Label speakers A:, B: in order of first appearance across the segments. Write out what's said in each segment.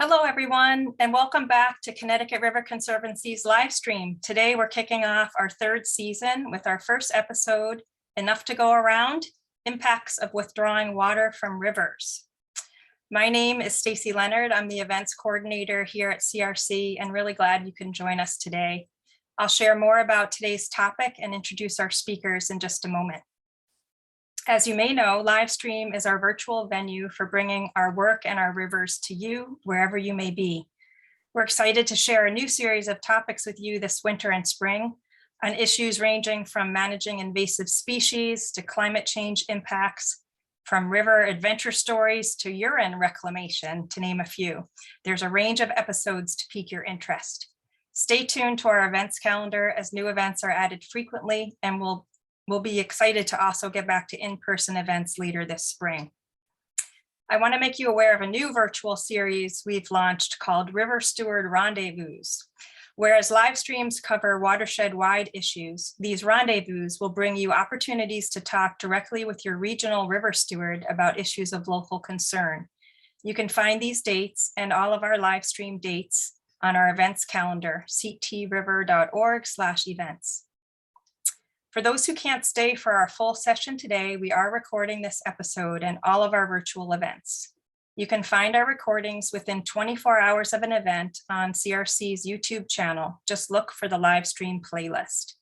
A: Hello, everyone, and welcome back to Connecticut River Conservancy's live stream. Today, we're kicking off our third season with our first episode, Enough to Go Around, Impacts of Withdrawing Water from Rivers. My name is Stacy Leonard. I'm the events coordinator here at CRC and really glad you can join us today. I'll share more about today's topic and introduce our speakers in just a moment. As you may know, LiveStream is our virtual venue for bringing our work and our rivers to you wherever you may be. We're excited to share a new series of topics with you this winter and spring on issues ranging from managing invasive species to climate change impacts, from river adventure stories to urine reclamation, to name a few. There's a range of episodes to pique your interest. Stay tuned to our events calendar as new events are added frequently, and we'll be excited to also get back to in-person events later this spring. I want to make you aware of a new virtual series we've launched called River Steward Rendezvous. Whereas live streams cover watershed-wide issues, these rendezvous will bring you opportunities to talk directly with your regional river steward about issues of local concern. You can find these dates and all of our live stream dates on our events calendar, ctriver.org/events. For those who can't stay for our full session today, we are recording this episode and all of our virtual events. You can find our recordings within 24 hours of an event on CRC's YouTube channel. Just look for the live stream playlist.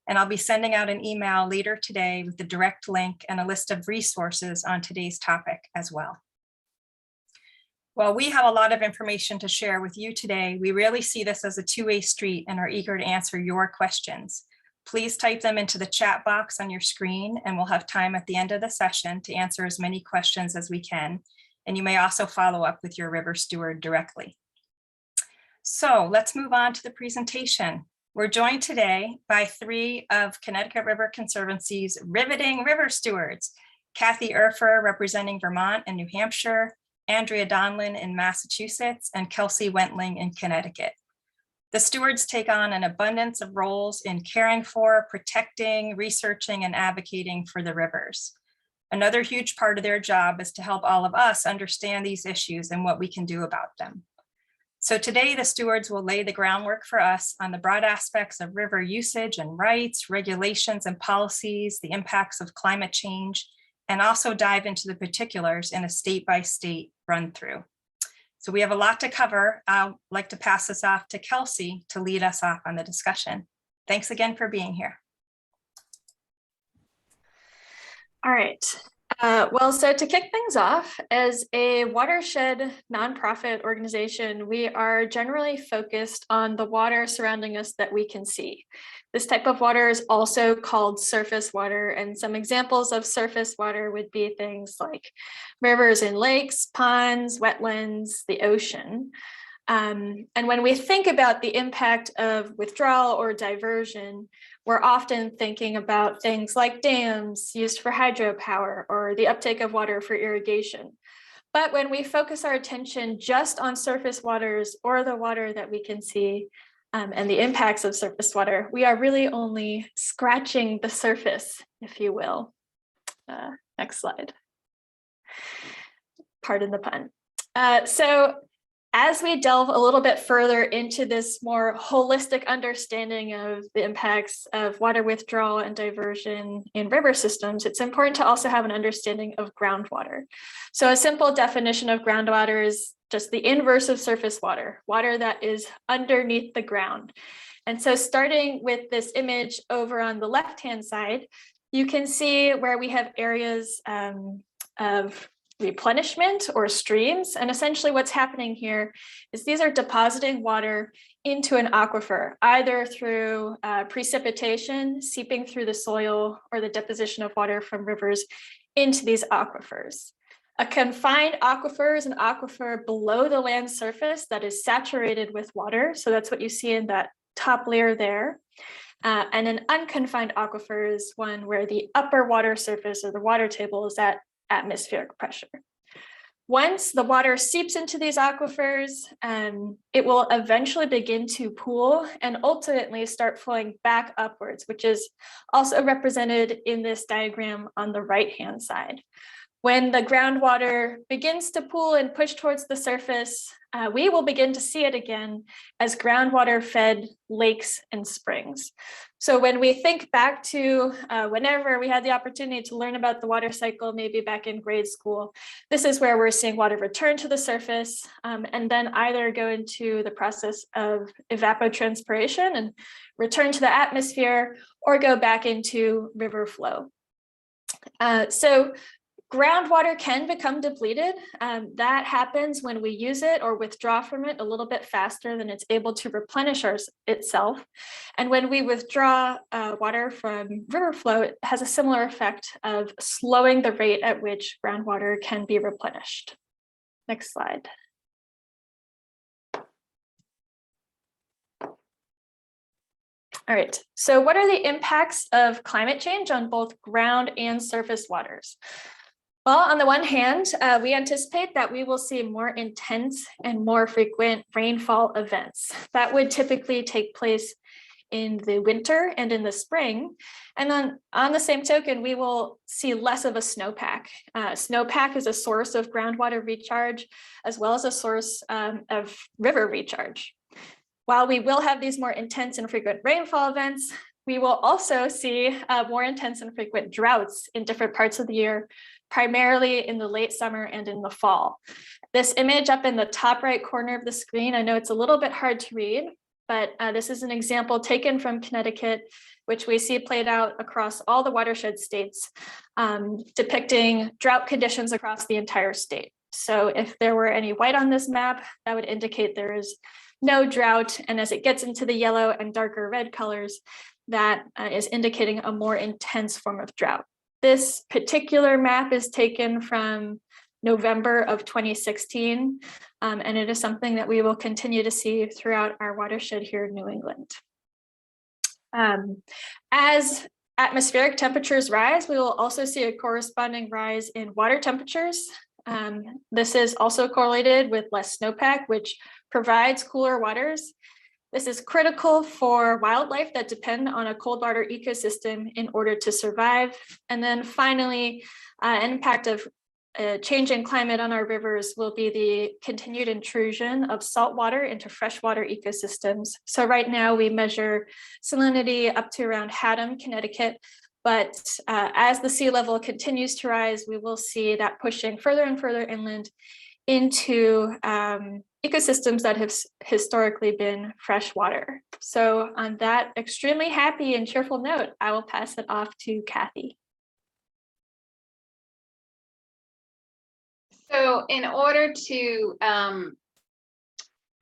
A: And I'll be sending out an email later today with the direct link and a list of resources on today's topic as well. While we have a lot of information to share with you today, we really see this as a two-way street and are eager to answer your questions. Please type them into the chat box on your screen, and we'll have time at the end of the session to answer as many questions as we can. And you may also follow up with your river steward directly. So let's move on to the presentation. We're joined today by three of Connecticut River Conservancy's riveting river stewards: Kathy Erfer, representing Vermont and New Hampshire, Andrea Donlin in Massachusetts, and Kelsey Wentling in Connecticut. The stewards take on an abundance of roles in caring for, protecting, researching, and advocating for the rivers. Another huge part of their job is to help all of us understand these issues and what we can do about them. So today, the stewards will lay the groundwork for us on the broad aspects of river usage and rights, regulations and policies, the impacts of climate change, and also dive into the particulars in a state-by-state run-through. So we have a lot to cover. I'd like to pass this off to Kelsey to lead us off on the discussion. Thanks again for being here.
B: All right. Well, so to kick things off, as a watershed nonprofit organization, we are generally focused on the water surrounding us that we can see. This type of water is also called surface water, and some examples of surface water would be things like rivers and lakes, ponds, wetlands, the ocean. And when we think about the impact of withdrawal or diversion, we're often thinking about things like dams used for hydropower or the uptake of water for irrigation. But when we focus our attention just on surface waters or the water that we can see and the impacts of surface water, we are really only scratching the surface, if you will. Next slide. Pardon the pun. So as we delve a little bit further into this more holistic understanding of the impacts of water withdrawal and diversion in river systems, it's important to also have an understanding of groundwater. So a simple definition of groundwater is just the inverse of surface water, water that is underneath the ground. And so starting with this image over on the left-hand side, you can see where we have areas of replenishment or streams. And essentially what's happening here is these are depositing water into an aquifer, either through precipitation, seeping through the soil, or the deposition of water from rivers into these aquifers. A confined aquifer is an aquifer below the land surface that is saturated with water. So that's what you see in that top layer there. And an unconfined aquifer is one where the upper water surface or the water table is at atmospheric pressure. Once the water seeps into these aquifers, it will eventually begin to pool and ultimately start flowing back upwards, which is also represented in this diagram on the right-hand side. When the groundwater begins to pool and push towards the surface, we will begin to see it again as groundwater fed lakes and springs. So when we think back to whenever we had the opportunity to learn about the water cycle, maybe back in grade school, this is where we're seeing water return to the surface and then either go into the process of evapotranspiration and return to the atmosphere or go back into river flow. So groundwater can become depleted. That happens when we use it or withdraw from it a little bit faster than it's able to replenish itself. And when we withdraw water from river flow, it has a similar effect of slowing the rate at which groundwater can be replenished. Next slide. All right, so what are the impacts of climate change on both ground and surface waters? Well, on the one hand, we anticipate that we will see more intense and more frequent rainfall events that would typically take place in the winter and in the spring. And then on the same token, we will see less of a snowpack. Snowpack is a source of groundwater recharge, as well as a source of river recharge. While we will have these more intense and frequent rainfall events, we will also see more intense and frequent droughts in different parts of the year, primarily in the late summer and in the fall. This image up in the top right corner of the screen, I know it's a little bit hard to read, but this is an example taken from Connecticut, which we see played out across all the watershed states, depicting drought conditions across the entire state. So if there were any white on this map, that would indicate there is no drought. And as it gets into the yellow and darker red colors, that is indicating a more intense form of drought. This particular map is taken from November of 2016, and it is something that we will continue to see throughout our watershed here in New England. As atmospheric temperatures rise, we will also see a corresponding rise in water temperatures. This is also correlated with less snowpack, which provides cooler waters. This is critical for wildlife that depend on a cold water ecosystem in order to survive. And then finally, an impact of changing climate on our rivers will be the continued intrusion of salt water into freshwater ecosystems. So right now we measure salinity up to around Haddam, Connecticut. But as the sea level continues to rise, we will see that pushing further and further inland into ecosystems that have historically been freshwater. So on that extremely happy and cheerful note, I will pass it off to Kathy.
C: So in order to,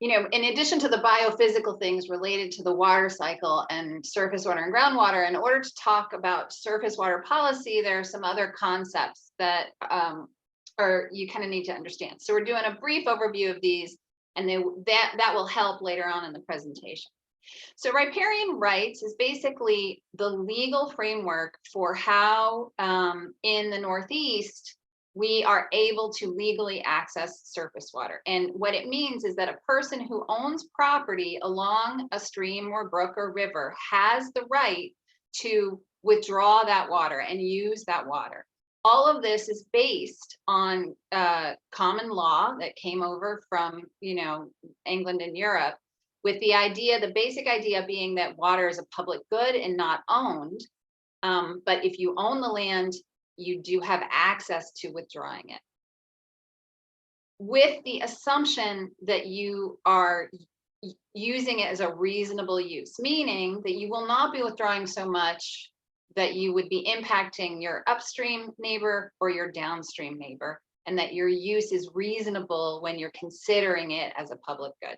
C: in addition to the biophysical things related to the water cycle and surface water and groundwater, in order to talk about surface water policy, there are some other concepts that you kind of need to understand. So we're doing a brief overview of these, and that will help later on in the presentation. So riparian rights is basically the legal framework for how in the Northeast, we are able to legally access surface water. And what it means is that a person who owns property along a stream or brook or river has the right to withdraw that water and use that water. All of this is based on common law that came over from, England and Europe, with the basic idea being that water is a public good and not owned. But if you own the land, you do have access to withdrawing it, with the assumption that you are using it as a reasonable use, meaning that you will not be withdrawing so much that you would be impacting your upstream neighbor or your downstream neighbor, and that your use is reasonable when you're considering it as a public good.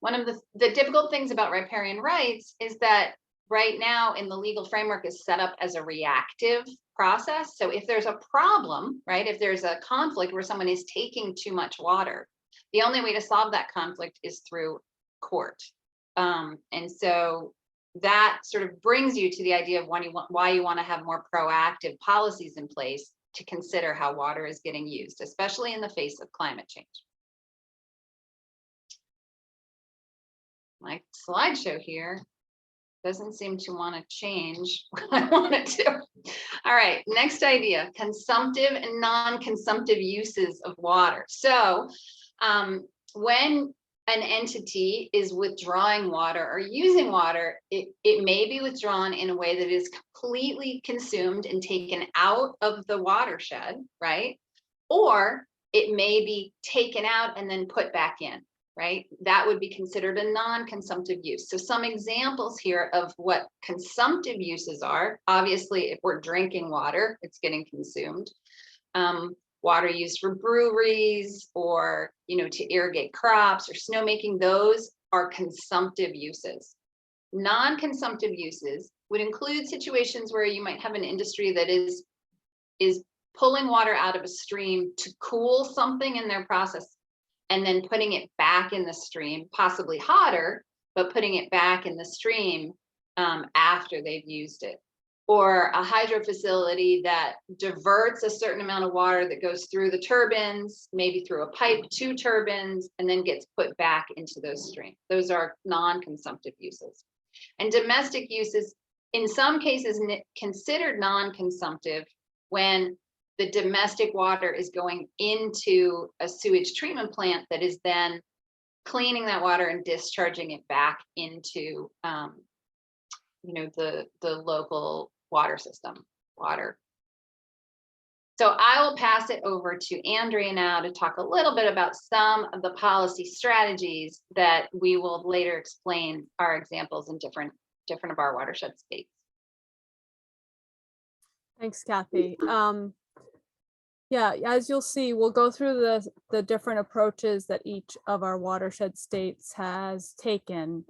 C: One of the difficult things about riparian rights is that right now in the legal framework is set up as a reactive process. So if there's a problem, right, if there's a conflict where someone is taking too much water, the only way to solve that conflict is through court. And so that sort of brings you to the idea of why you want to have more proactive policies in place to consider how water is getting used, especially in the face of climate change. My slideshow here Doesn't seem to want to change what I want it to. All right, next idea, consumptive and non-consumptive uses of water. So when an entity is withdrawing water or using water, it may be withdrawn in a way that is completely consumed and taken out of the watershed, right? Or it may be taken out and then put back in, right? That would be considered a non-consumptive use. So some examples here of what consumptive uses are, obviously, if we're drinking water, it's getting consumed. Water used for breweries or, to irrigate crops or snowmaking, those are consumptive uses. Non-consumptive uses would include situations where you might have an industry that is pulling water out of a stream to cool something in their process and then putting it back in the stream, possibly hotter, but putting it back in the stream after they've used it. Or a hydro facility that diverts a certain amount of water that goes through the turbines, maybe through a pipe to turbines, and then gets put back into those streams. Those are non-consumptive uses. And domestic uses, in some cases, considered non-consumptive when the domestic water is going into a sewage treatment plant that is then cleaning that water and discharging it back into the local water system. So I will pass it over to Andrea now to talk a little bit about some of the policy strategies that we will later explain our examples in different of our watershed states.
D: Thanks, Kathy. Yeah, as you'll see, we'll go through the different approaches that each of our watershed states has taken.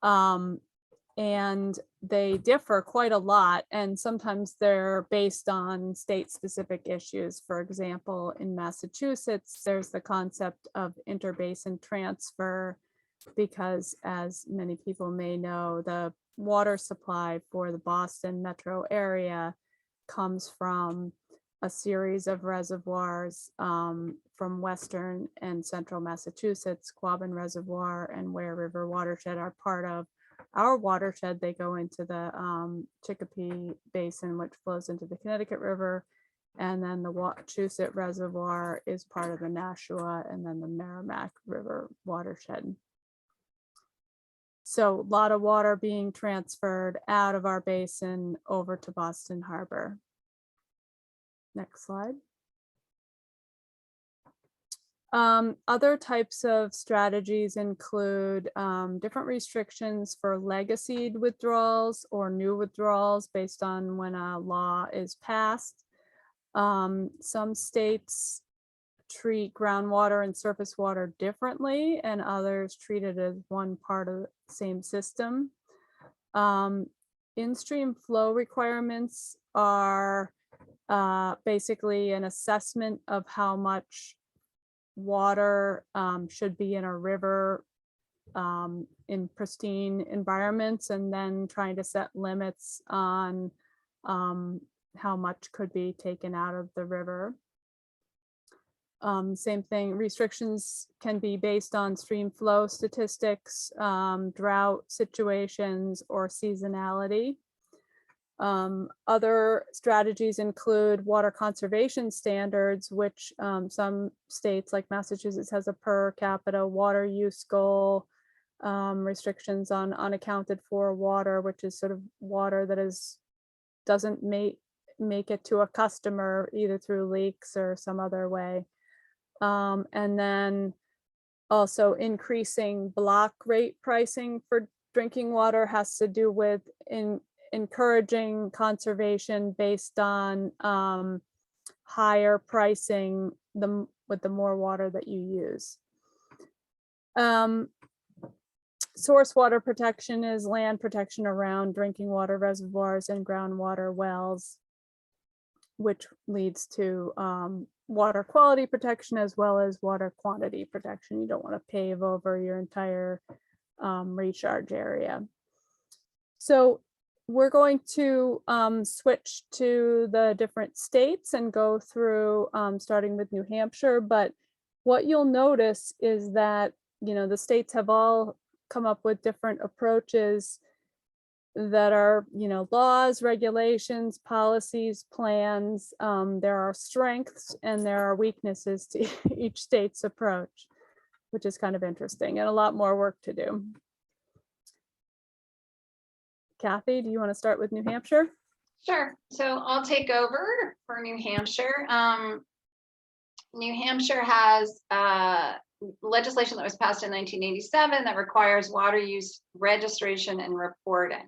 D: And they differ quite a lot, and sometimes they're based on state-specific issues. For example, in Massachusetts, there's the concept of interbasin transfer, because as many people may know, the water supply for the Boston metro area comes from a series of reservoirs from western and central Massachusetts. Quabbin Reservoir and Ware River watershed are part of our watershed. They go into the Chicopee Basin, which flows into the Connecticut River, and then the Wachusett Reservoir is part of the Nashua, and then the Merrimack River watershed. So a lot of water being transferred out of our basin over to Boston Harbor. Next slide. Other types of strategies include different restrictions for legacied withdrawals or new withdrawals based on when a law is passed. Some states treat groundwater and surface water differently, and others treat it as one part of the same system. In-stream flow requirements are basically an assessment of how much water should be in a river in pristine environments, and then trying to set limits on how much could be taken out of the river. Same thing, restrictions can be based on stream flow statistics, drought situations, or seasonality. Other strategies include water conservation standards, which some states like Massachusetts has a per capita water use goal, restrictions on unaccounted for water, which is sort of water that doesn't make it to a customer either through leaks or some other way. And then also increasing block rate pricing for drinking water has to do with encouraging conservation based on higher pricing with the more water that you use. Source water protection is land protection around drinking water reservoirs and groundwater wells, which leads to water quality protection as well as water quantity protection. You don't want to pave over your entire recharge area. So we're going to switch to the different states and go through starting with New Hampshire. But what you'll notice is that, the states have all come up with different approaches. that are, laws, regulations, policies, plans. There are strengths and there are weaknesses to each state's approach, which is kind of interesting and a lot more work to do. Kathy, do you want to start with New Hampshire?
C: Sure. So I'll take over for New Hampshire. New Hampshire has legislation that was passed in 1987 that requires water use registration and reporting.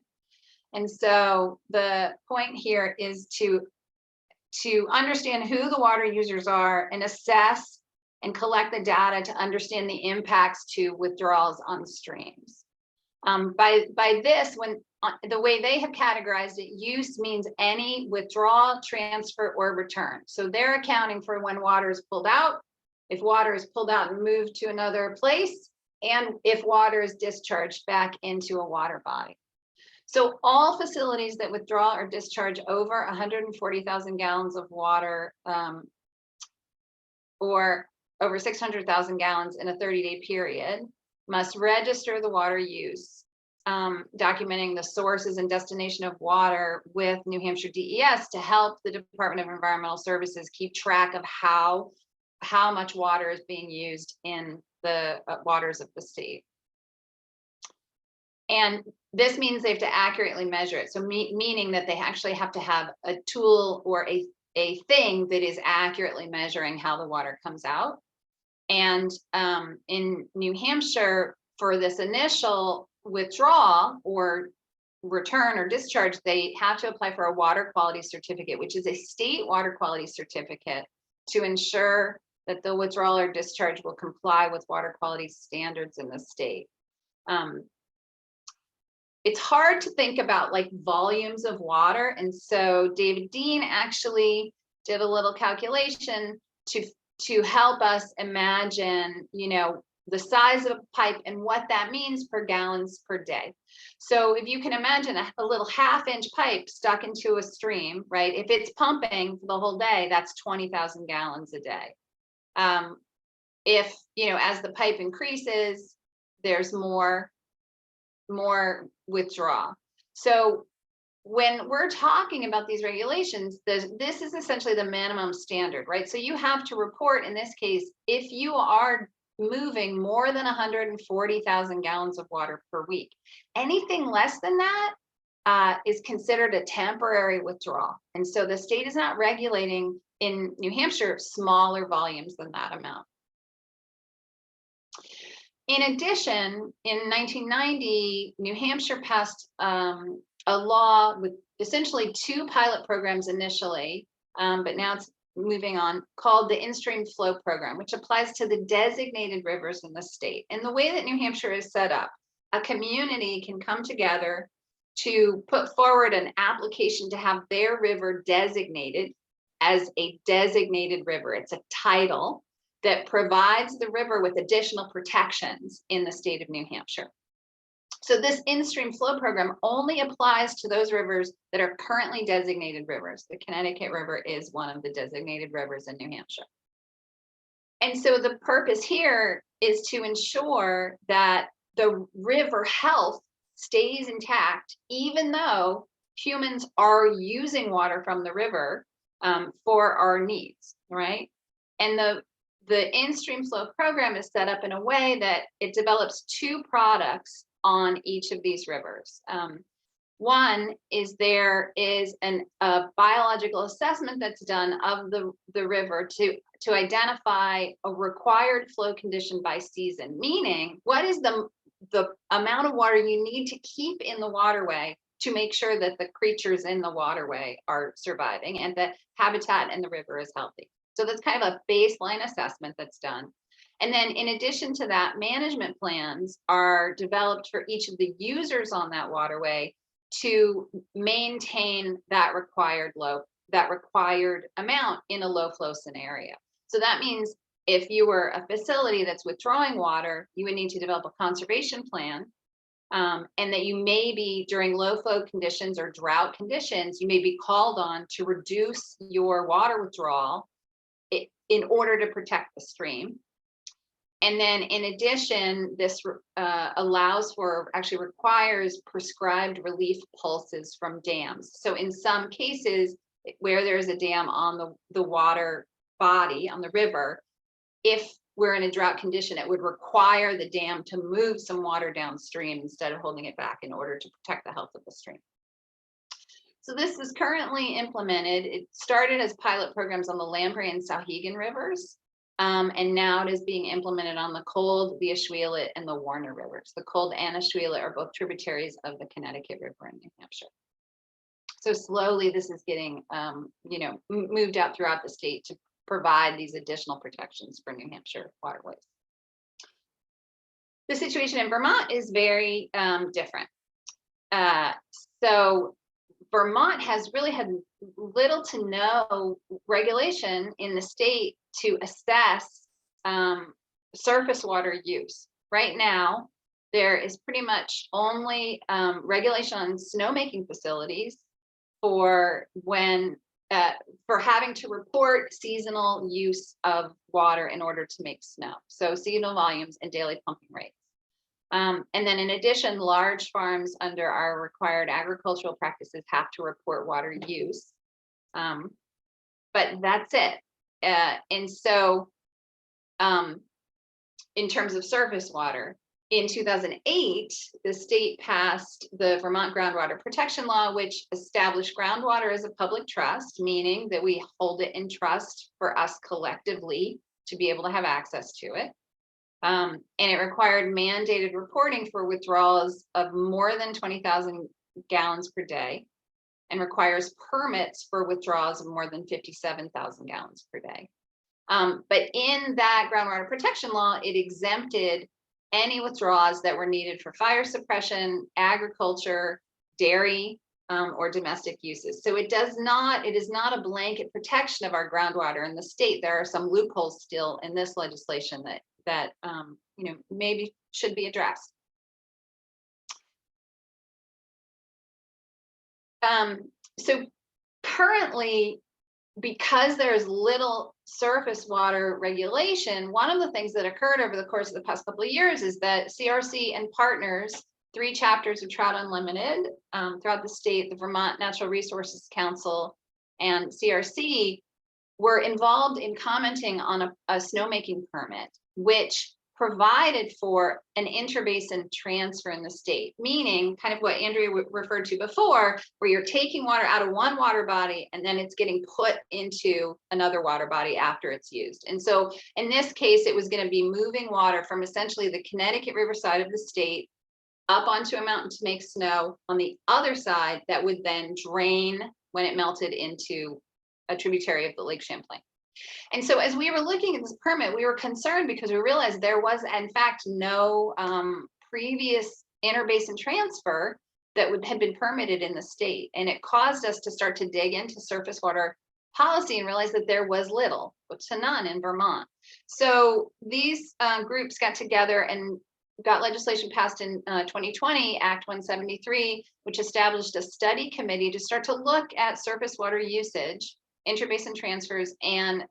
C: And so the point here is to understand who the water users are and assess and collect the data to understand the impacts to withdrawals on streams. By this, when the way they have categorized it, use means any withdrawal, transfer, or return. So they're accounting for when water is pulled out, if water is pulled out and moved to another place, and if water is discharged back into a water body. So all facilities that withdraw or discharge over 140,000 gallons of water or over 600,000 gallons in a 30-day period must register the water use, documenting the sources and destination of water with New Hampshire DES to help the Department of Environmental Services keep track of how much water is being used in the waters of the state. And this means they have to accurately measure it. So meaning that they actually have to have a tool or a thing that is accurately measuring how the water comes out. And in New Hampshire, for this initial withdrawal or return or discharge, they have to apply for a water quality certificate, which is a state water quality certificate to ensure that the withdrawal or discharge will comply with water quality standards in the state. It's hard to think about like volumes of water. And so David Dean actually did a little calculation to help us imagine, the size of a pipe and what that means per gallons per day. So if you can imagine a little 1/2-inch pipe stuck into a stream, right? If it's pumping for the whole day, that's 20,000 gallons a day. If, as the pipe increases, there's more withdrawal. So when we're talking about these regulations, this is essentially the minimum standard, right? So you have to report, in this case, if you are moving more than 140,000 gallons of water per week. Anything less than that is considered a temporary withdrawal. And so the state is not regulating in New Hampshire smaller volumes than that amount. In addition, in 1990, New Hampshire passed a law with essentially 2 pilot programs initially, but now it's moving on, called the Instream flow program, which applies to the designated rivers in the state. And the way that New Hampshire is set up, a community can come together to put forward an application to have their river designated as a designated river. It's a title that provides the river with additional protections in the state of New Hampshire. So this in-stream flow program only applies to those rivers that are currently designated rivers. The Connecticut River is one of the designated rivers in New Hampshire. And so the purpose here is to ensure that the river health stays intact, even though humans are using water from the river for our needs, right? And the in-stream flow program is set up in a way that it develops 2 products on each of these rivers. One is there is a biological assessment that's done of the river to identify a required flow condition by season, meaning what is the amount of water you need to keep in the waterway to make sure that the creatures in the waterway are surviving and the habitat in the river is healthy. So that's kind of a baseline assessment that's done. And then in addition to that, management plans are developed for each of the users on that waterway to maintain that required amount in a low flow scenario. So that means if you were a facility that's withdrawing water, you would need to develop a conservation plan, and that you may be during low flow conditions or drought conditions, you may be called on to reduce your water withdrawal in order to protect the stream. And then in addition, this allows for, actually requires prescribed relief pulses from dams. So in some cases where there's a dam on the water body, on the river, if we're in a drought condition, it would require the dam to move some water downstream instead of holding it back in order to protect the health of the stream. So this is currently implemented. It started as pilot programs on the Lamprey and Sauhegan rivers. And now it is being implemented on the Cold, the Ashuelot, and the Warner rivers. The Cold and Ashuelot are both tributaries of the Connecticut River in New Hampshire. So slowly this is getting, moved out throughout the state to provide these additional protections for New Hampshire waterways. The situation in Vermont is very different. So Vermont has really had little to no regulation in the state to assess surface water use. Right now, there is pretty much only regulation on snowmaking facilities for when for having to report seasonal use of water in order to make snow. So seasonal volumes and daily pumping rates. And then in addition, large farms under our required agricultural practices have to report water use. But that's it. And so in terms of surface water, in 2008, the state passed the Vermont Groundwater Protection Law, which established groundwater as a public trust, meaning that we hold it in trust for us collectively to be able to have access to it. And it required mandated reporting for withdrawals of more than 20,000 gallons per day, and requires permits for withdrawals of more than 57,000 gallons per day. But in that groundwater protection law, it exempted any withdrawals that were needed for fire suppression, agriculture, dairy, or domestic uses. So it is not a blanket protection of our groundwater in the state. There are some loopholes still in this legislation that maybe should be addressed. So currently, because there's little surface water regulation, one of the things that occurred over the course of the past couple of years is that CRC and partners, 3 chapters of Trout Unlimited throughout the state, the Vermont Natural Resources Council, and CRC were involved in commenting on a snowmaking permit, which provided for an interbasin transfer in the state, meaning kind of what Andrea referred to before, where you're taking water out of one water body and then it's getting put into another water body after it's used. And so in this case, it was going to be moving water from essentially the Connecticut River side of the state up onto a mountain to make snow on the other side that would then drain when it melted into a tributary of the Lake Champlain. And so as we were looking at this permit, we were concerned because we realized there was, in fact, no previous interbasin transfer that had been permitted in the state. And it caused us to start to dig into surface water policy and realize that there was little to none in Vermont. So these groups got together and got legislation passed in 2020, Act 173, which established a study committee to start to look at surface water usage, interbasin transfers, and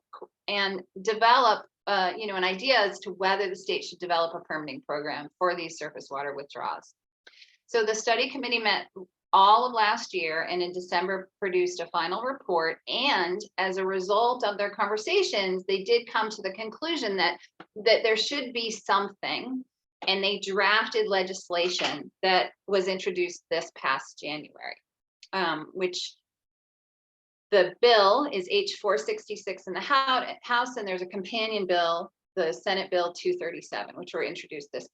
C: develop an idea as to whether the state should develop a permitting program for these surface water withdrawals. So the study committee met all of last year and in December produced a final report, and as a result of their conversations, they did come to the conclusion that there should be something, and they drafted legislation that was introduced this past January, which the bill is H466 in the House, and there's a companion bill, the Senate Bill 237, which were introduced this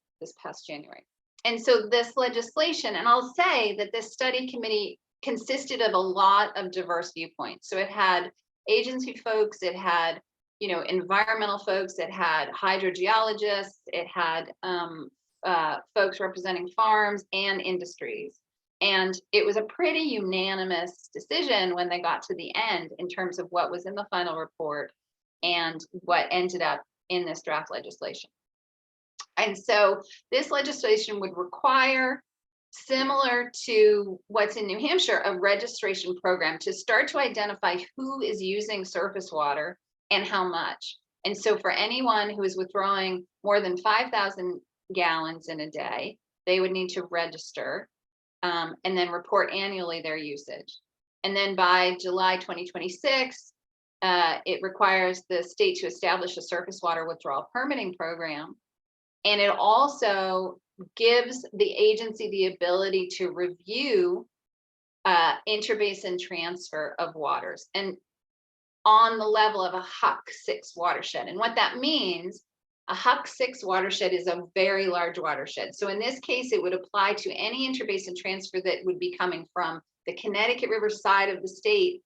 C: past January. And so this legislation, and I'll say that this study committee consisted of a lot of diverse viewpoints. So it had agency folks, it had environmental folks, it had hydrogeologists, it had folks representing farms and industries. And it was a pretty unanimous decision when they got to the end in terms of what was in the final report and what ended up in this draft legislation. And so this legislation would require, similar to what's in New Hampshire, a registration program to start to identify who is using surface water and how much. And so for anyone who is withdrawing more than 5,000 gallons in a day, they would need to register and then report annually their usage. And then by July 2026, it requires the state to establish a surface water withdrawal permitting program. And it also gives the agency the ability to review interbasin transfer of waters and on the level of a HUC 6 watershed. And what that means, a HUC 6 watershed is a very large watershed. So in this case, it would apply to any interbasin transfer that would be coming from the Connecticut River side of the state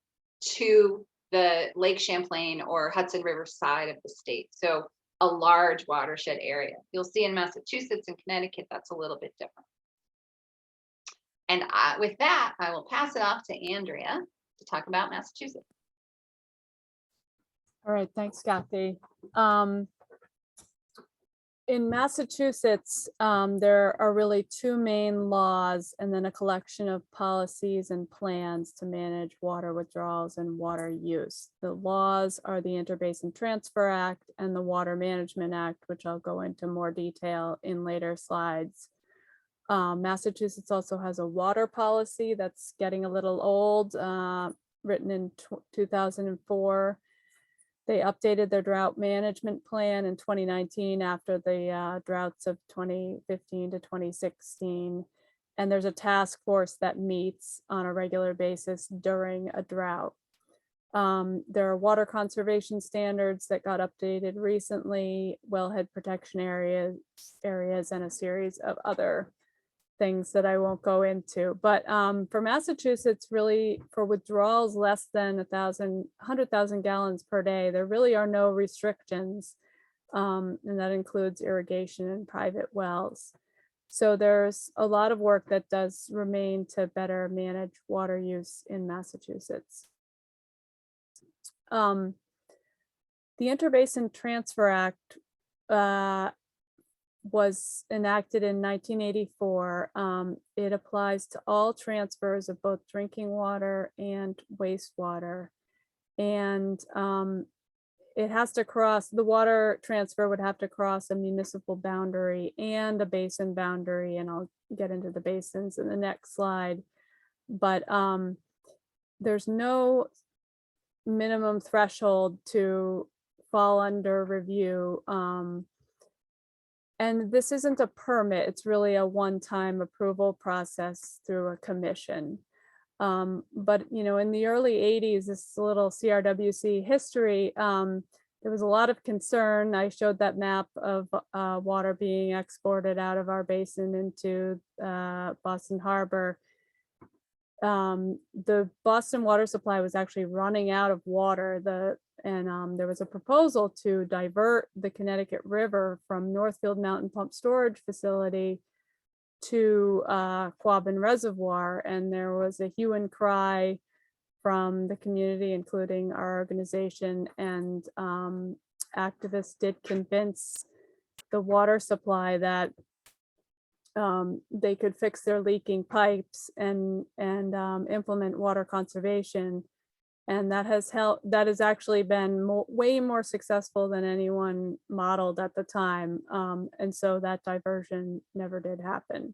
C: to the Lake Champlain or Hudson River side of the state. So a large watershed area. You'll see in Massachusetts and Connecticut, that's a little bit different. And with that, I will pass it off to Andrea to talk about Massachusetts.
D: All right, thanks, Kathy. In Massachusetts, there are really two main laws and then a collection of policies and plans to manage water withdrawals and water use. The laws are the Interbasin Transfer Act and the Water Management Act, which I'll go into more detail in later slides. Massachusetts also has a water policy that's getting a little old, written in 2004. They updated their drought management plan in 2019 after the droughts of 2015 to 2016. And there's a task force that meets on a regular basis during a drought. There are water conservation standards that got updated recently, wellhead protection areas, and a series of other things that I won't go into. But for Massachusetts, really for withdrawals less than 100,000 gallons per day, there really are no restrictions. And that includes irrigation and private wells. So there's a lot of work that does remain to better manage water use in Massachusetts. The Interbasin Transfer Act was enacted in 1984. It applies to all transfers of both drinking water and wastewater. And it has to cross, the water transfer would have to cross a municipal boundary and a basin boundary. And I'll get into the basins in the next slide. But there's no minimum threshold to fall under review. And this isn't a permit, it's really a one-time approval process through a commission. But in the early 80s, this little CRWC history, there was a lot of concern. I showed that map of water being exported out of our basin into Boston Harbor. The Boston water supply was actually running out of water. There was a proposal to divert the Connecticut River from Northfield Mountain Pump Storage Facility to Quabbin Reservoir. And there was a hue and cry from the community, including our organization, and activists did convince the water supply that they could fix their leaking pipes and implement water conservation. And that has actually been way more successful than anyone modeled at the time. And so that diversion never did happen.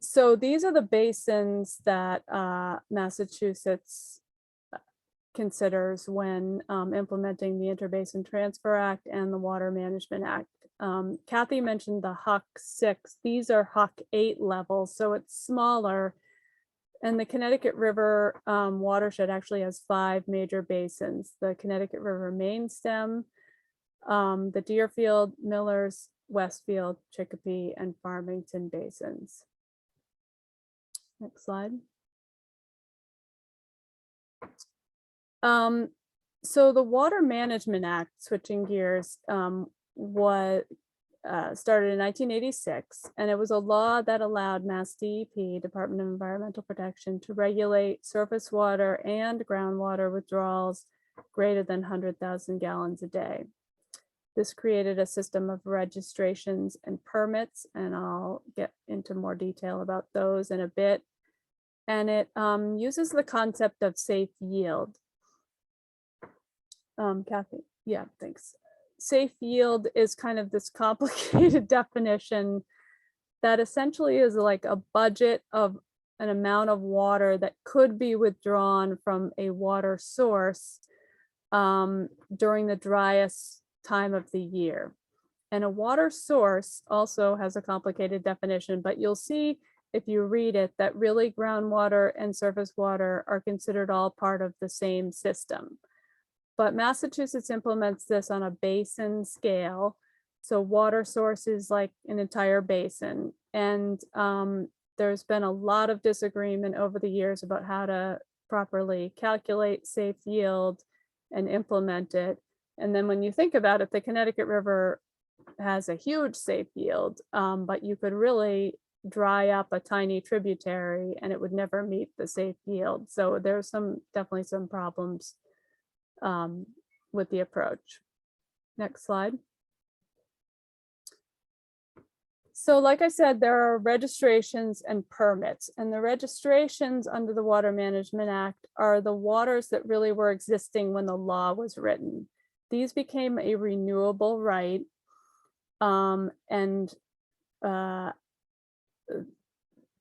D: So these are the basins that Massachusetts considers when implementing the Interbasin Transfer Act and the Water Management Act. Kathy mentioned the HUC 6. These are HUC 8 levels, so it's smaller. And the Connecticut River watershed actually has 5 major basins: the Connecticut River main stem, the Deerfield, Millers, Westfield, Chicopee, and Farmington basins. Next slide. So the Water Management Act, switching gears, started in 1986, and it was a law that allowed Mass DEP, Department of Environmental Protection, to regulate surface water and groundwater withdrawals greater than 100,000 gallons a day. This created a system of registrations and permits, and I'll get into more detail about those in a bit. And it uses the concept of safe yield. Kathy, yeah, thanks. Safe yield is kind of this complicated definition that essentially is like a budget of an amount of water that could be withdrawn from a water source during the driest time of the year. And a water source also has a complicated definition, but you'll see if you read it that really groundwater and surface water are considered all part of the same system. But Massachusetts implements this on a basin scale. So water source is like an entire basin. And there's been a lot of disagreement over the years about how to properly calculate safe yield and implement it. And then when you think about it, the Connecticut River has a huge safe yield, but you could really dry up a tiny tributary and it would never meet the safe yield. So there's definitely some problems with the approach. Next slide. So like I said, there are registrations and permits, and the registrations under the Water Management Act are the waters that really were existing when the law was written. These became a renewable right, and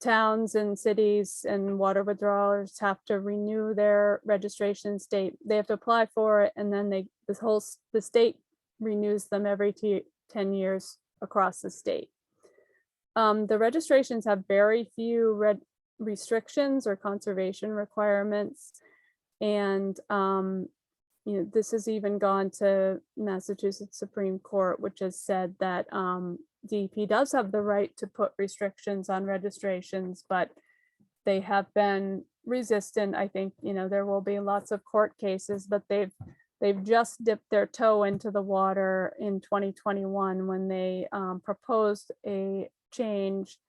D: towns and cities and water withdrawers have to renew their registration state. They have to apply for it, and then the state renews them every 10 years across the state. The registrations have very few restrictions or conservation requirements, and this has even gone to Massachusetts Supreme Court, which has said that DEP does have the right to put restrictions on registrations, but they have been resistant. I think there will be lots of court cases, but they've just dipped their toe into the water in 2021 when they proposed a change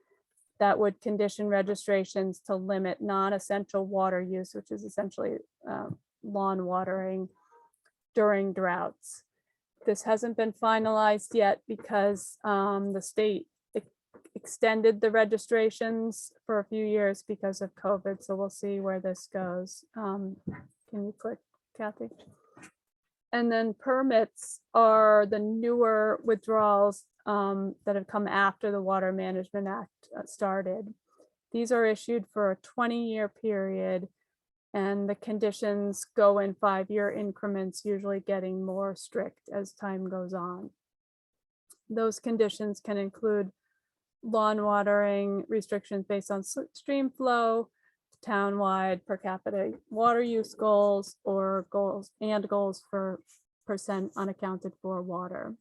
D: that would condition registrations to limit non-essential water use, which is essentially lawn watering during droughts. This hasn't been finalized yet because the state extended the registrations for a few years because of COVID. So we'll see where this goes. Can you click, Kathy? And then permits are the newer withdrawals that have come after the Water Management Act started. These are issued for a 20-year period, and the conditions go in 5-year increments, usually getting more strict as time goes on. Those conditions can include lawn watering, restrictions based on stream flow, townwide per capita water use goals, or goals for percent unaccounted for water.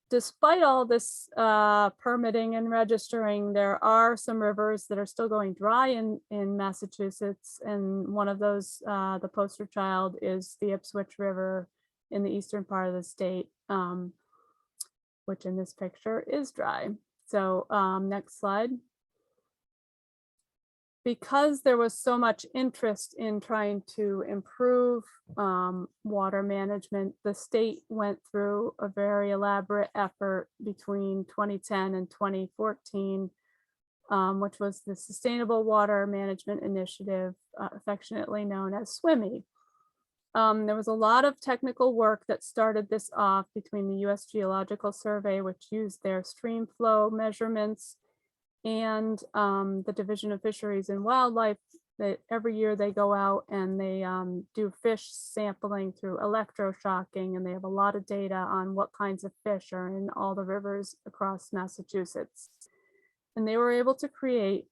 D: Despite all this permitting and registering, there are some rivers that are still going dry in Massachusetts, and one of those, the poster child, is the Ipswich River in the eastern part of the state, which in this picture is dry. So next slide. Because there was so much interest in trying to improve water management, the state went through a very elaborate effort between 2010 and 2014, which was the Sustainable Water Management Initiative, affectionately known as SWIMI. There was a lot of technical work that started this off between the U.S. Geological Survey, which used their stream flow measurements, and the Division of Fisheries and Wildlife. That every year they go out and they do fish sampling through electroshocking, and they have a lot of data on what kinds of fish are in all the rivers across Massachusetts. And they were able to create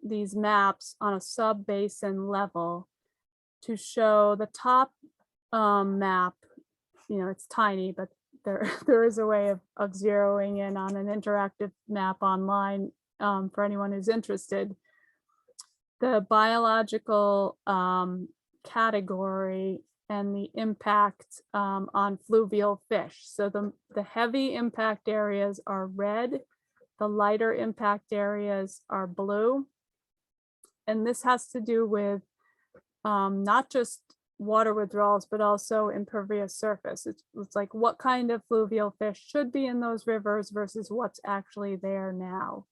D: these maps on a sub-basin level to show the top map. It's tiny, but there is a way of zeroing in on an interactive map online for anyone who's interested. The biological category and the impact on fluvial fish. So the heavy impact areas are red, the lighter impact areas are blue. And this has to do with not just water withdrawals, but also impervious surface. It's like what kind of fluvial fish should be in those rivers versus what's actually there now.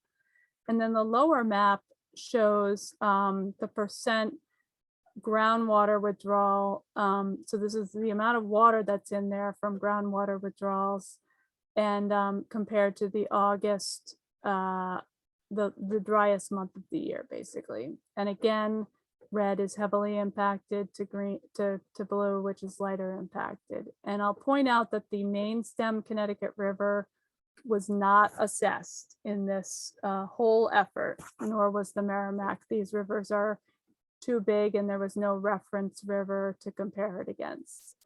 D: And then the lower map shows the percent groundwater withdrawal. So this is the amount of water that's in there from groundwater withdrawals, and compared to the August, the driest month of the year, basically. And again, red is heavily impacted to green to blue, which is lighter impacted. And I'll point out that the main stem Connecticut River was not assessed in this whole effort, nor was the Merrimack. These rivers are too big and there was no reference river to compare it against.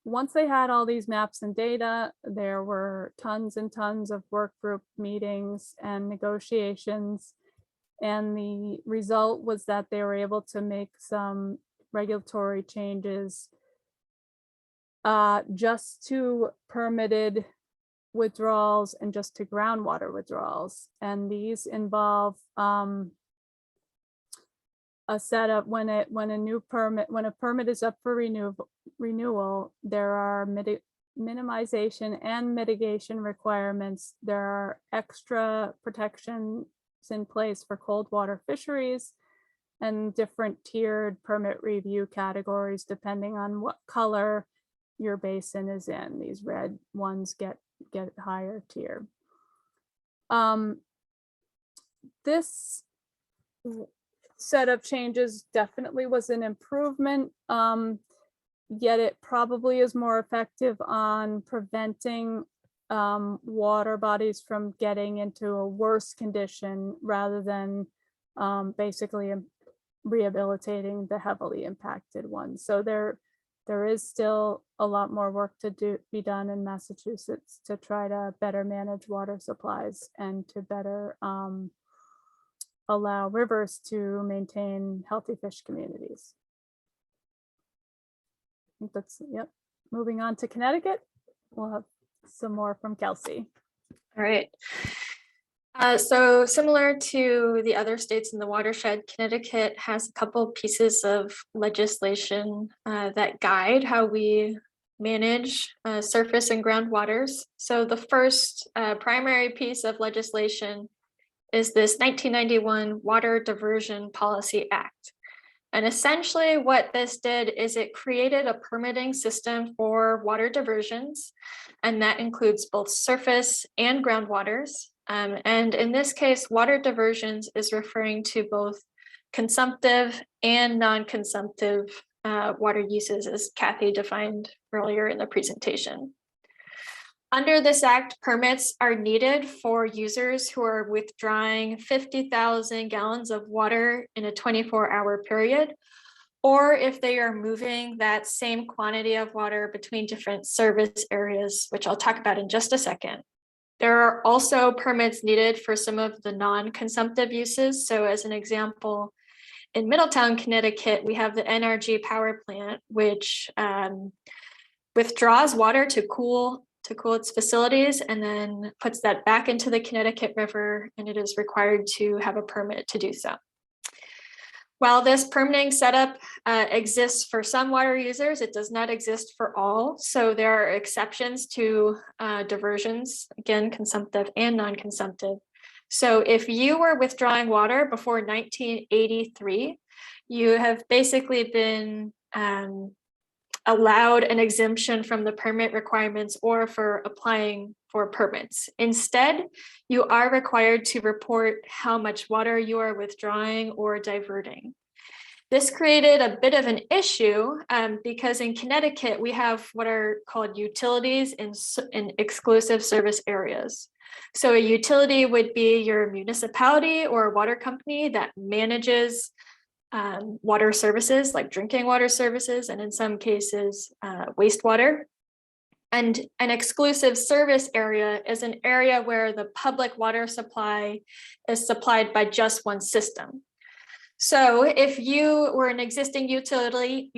D: Once they had all these maps and data, there were tons and tons of work group meetings and negotiations. And the result was that they were able to make some regulatory changes just to permitted withdrawals and just to groundwater withdrawals. And these involve a setup when a permit is up for renewal, there are minimization and mitigation requirements. There are extra protections in place for cold water fisheries and different tiered permit review categories depending on what color your basin is in. These red ones get higher tier. This set of changes definitely was an improvement, yet it probably is more effective on preventing water bodies from getting into a worse condition rather than basically rehabilitating the heavily impacted ones. So there is still a lot more work to be done in Massachusetts to try to better manage water supplies and to better allow rivers to maintain healthy fish communities. I think that's, yep. Moving on to Connecticut, we'll have some more from Kelsey.
B: All right. So similar to the other states in the watershed, Connecticut has a couple pieces of legislation that guide how we manage surface and groundwaters. So the first primary piece of legislation is this 1991 Water Diversion Policy Act. And essentially what this did is it created a permitting system for water diversions, and that includes both surface and groundwaters. And in this case, water diversions is referring to both consumptive and non-consumptive water uses, as Kathy defined earlier in the presentation. Under this act, permits are needed for users who are withdrawing 50,000 gallons of water in a 24-hour period, or if they are moving that same quantity of water between different service areas, which I'll talk about in just a second. There are also permits needed for some of the non-consumptive uses. So as an example, in Middletown, Connecticut, we have the NRG power plant, which withdraws water to cool its facilities and then puts that back into the Connecticut River, and it is required to have a permit to do so. While this permitting setup exists for some water users, it does not exist for all. So there are exceptions to diversions, again, consumptive and non-consumptive. So if you were withdrawing water before 1983, you have basically been allowed an exemption from the permit requirements or for applying for permits. Instead, you are required to report how much water you are withdrawing or diverting. This created a bit of an issue because in Connecticut, we have what are called utilities in exclusive service areas. So a utility would be your municipality or water company that manages water services like drinking water services, and in some cases, wastewater. And an exclusive service area is an area where the public water supply is supplied by just one system. So if you were an existing utility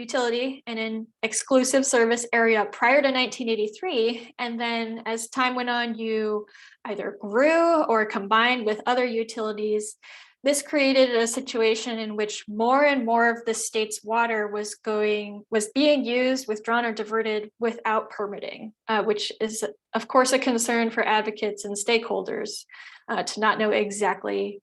B: in an exclusive service area prior to 1983, and then as time went on, you either grew or combined with other utilities, this created a situation in which more and more of the state's water was being used, withdrawn, or diverted without permitting, which is, of course, a concern for advocates and stakeholders to not know exactly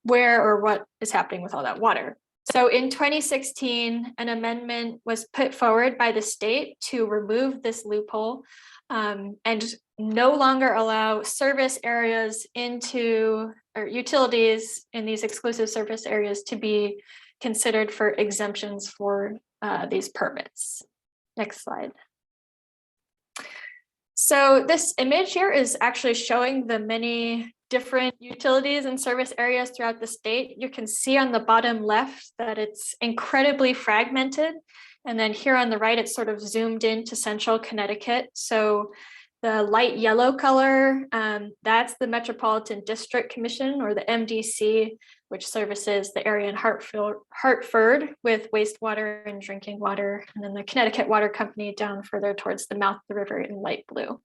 B: where or what is happening with all that water. So in 2016, an amendment was put forward by the state to remove this loophole and no longer allow service areas or utilities in these exclusive service areas to be considered for exemptions for these permits. Next slide. So this image here is actually showing the many different utilities and service areas throughout the state. You can see on the bottom left that it's incredibly fragmented. And then here on the right, it's sort of zoomed into central Connecticut. So the light yellow color, that's the Metropolitan District Commission, or the MDC, which services the area in Hartford with wastewater and drinking water, and then the Connecticut Water Company down further towards the mouth of the river in light blue.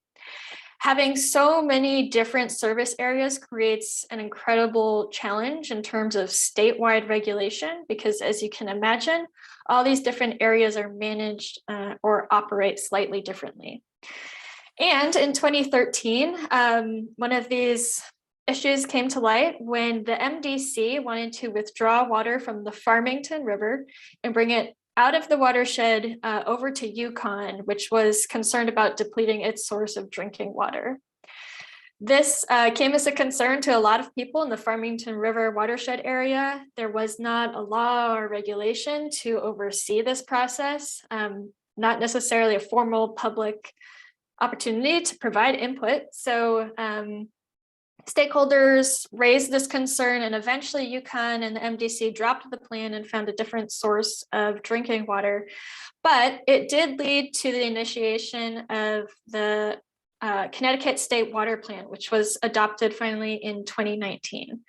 B: Having so many different service areas creates an incredible challenge in terms of statewide regulation, because as you can imagine, all these different areas are managed or operate slightly differently. And in 2013, one of these issues came to light when the MDC wanted to withdraw water from the Farmington River and bring it out of the watershed over to Yukon, which was concerned about depleting its source of drinking water. This came as a concern to a lot of people in the Farmington River watershed area. There was not a law or regulation to oversee this process, not necessarily a formal public opportunity to provide input. So stakeholders raised this concern, and eventually Yukon and the MDC dropped the plan and found a different source of drinking water. But it did lead to the initiation of the Connecticut State Water Plan, which was adopted finally in 2019.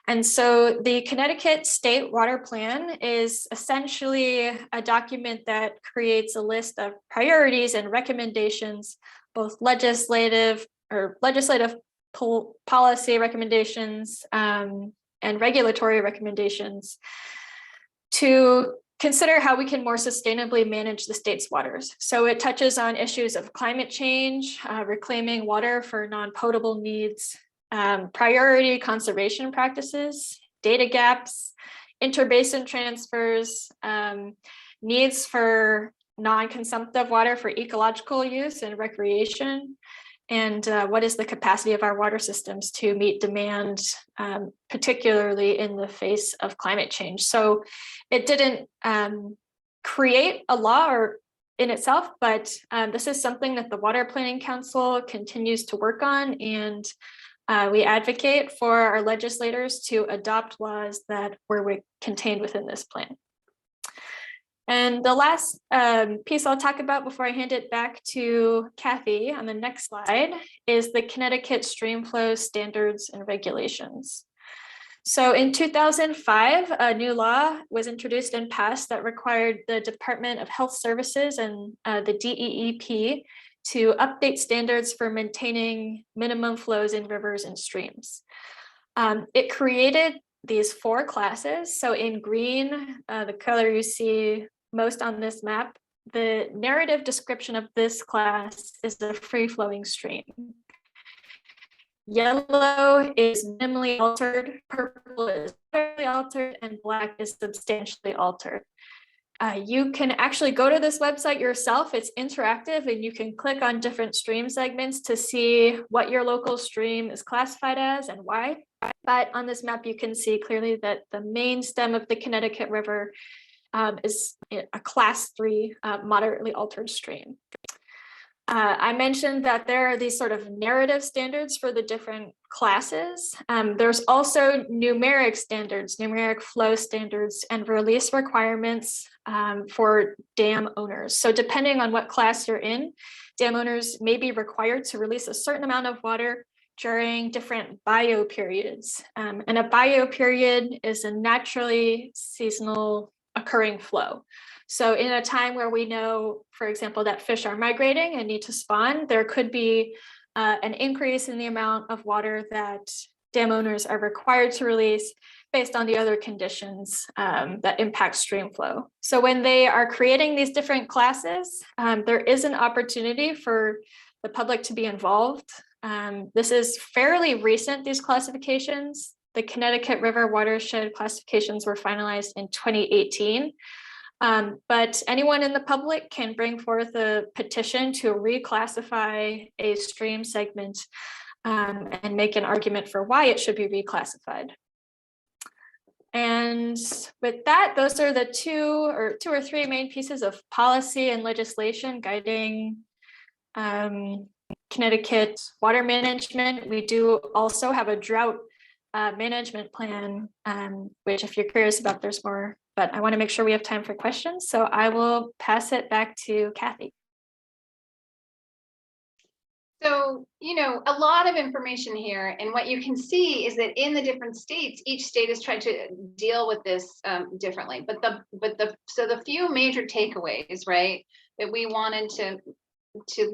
B: And so the Connecticut State Water Plan is essentially a document that creates a list of priorities and recommendations, both legislative policy recommendations and regulatory recommendations, to consider how we can more sustainably manage the state's waters. So it touches on issues of climate change, reclaiming water for non-potable needs, priority conservation practices, data gaps, interbasin transfers, needs for non-consumptive water for ecological use and recreation, and what is the capacity of our water systems to meet demand, particularly in the face of climate change. So it didn't create a law in itself, but this is something that the Water Planning Council continues to work on, and we advocate for our legislators to adopt laws that were contained within this plan. And the last piece I'll talk about before I hand it back to Kathy on the next slide is the Connecticut Streamflow Standards and Regulations. So in 2005, a new law was introduced and passed that required the Department of Health Services and the DEEP to update standards for maintaining minimum flows in rivers and streams. It created these 4 classes. So in green, the color you see most on this map, the narrative description of this class is the free-flowing stream. Yellow is minimally altered, purple is fairly altered, and black is substantially altered. You can actually go to this website yourself. It's interactive, and you can click on different stream segments to see what your local stream is classified as and why. But on this map, you can see clearly that the main stem of the Connecticut River is a class 3 moderately altered stream. I mentioned that there are these sort of narrative standards for the different classes. There's also numeric standards, numeric flow standards, and release requirements for dam owners. So depending on what class you're in, dam owners may be required to release a certain amount of water during different bio periods. And a bio period is a naturally seasonal occurring flow. So in a time where we know, for example, that fish are migrating and need to spawn, there could be an increase in the amount of water that dam owners are required to release based on the other conditions that impact stream flow. So when they are creating these different classes, there is an opportunity for the public to be involved. This is fairly recent, these classifications. The Connecticut River watershed classifications were finalized in 2018. But anyone in the public can bring forth a petition to reclassify a stream segment and make an argument for why it should be reclassified. And with that, those are the two or three main pieces of policy and legislation guiding Connecticut water management. We do also have a drought management plan, which if you're curious about, there's more, but I want to make sure we have time for questions. So I will pass it back to Kathy.
C: So, you know, a lot of information here, and what you can see is that in the different states, each state is trying to deal with this differently. But the few major takeaways, right, that we wanted to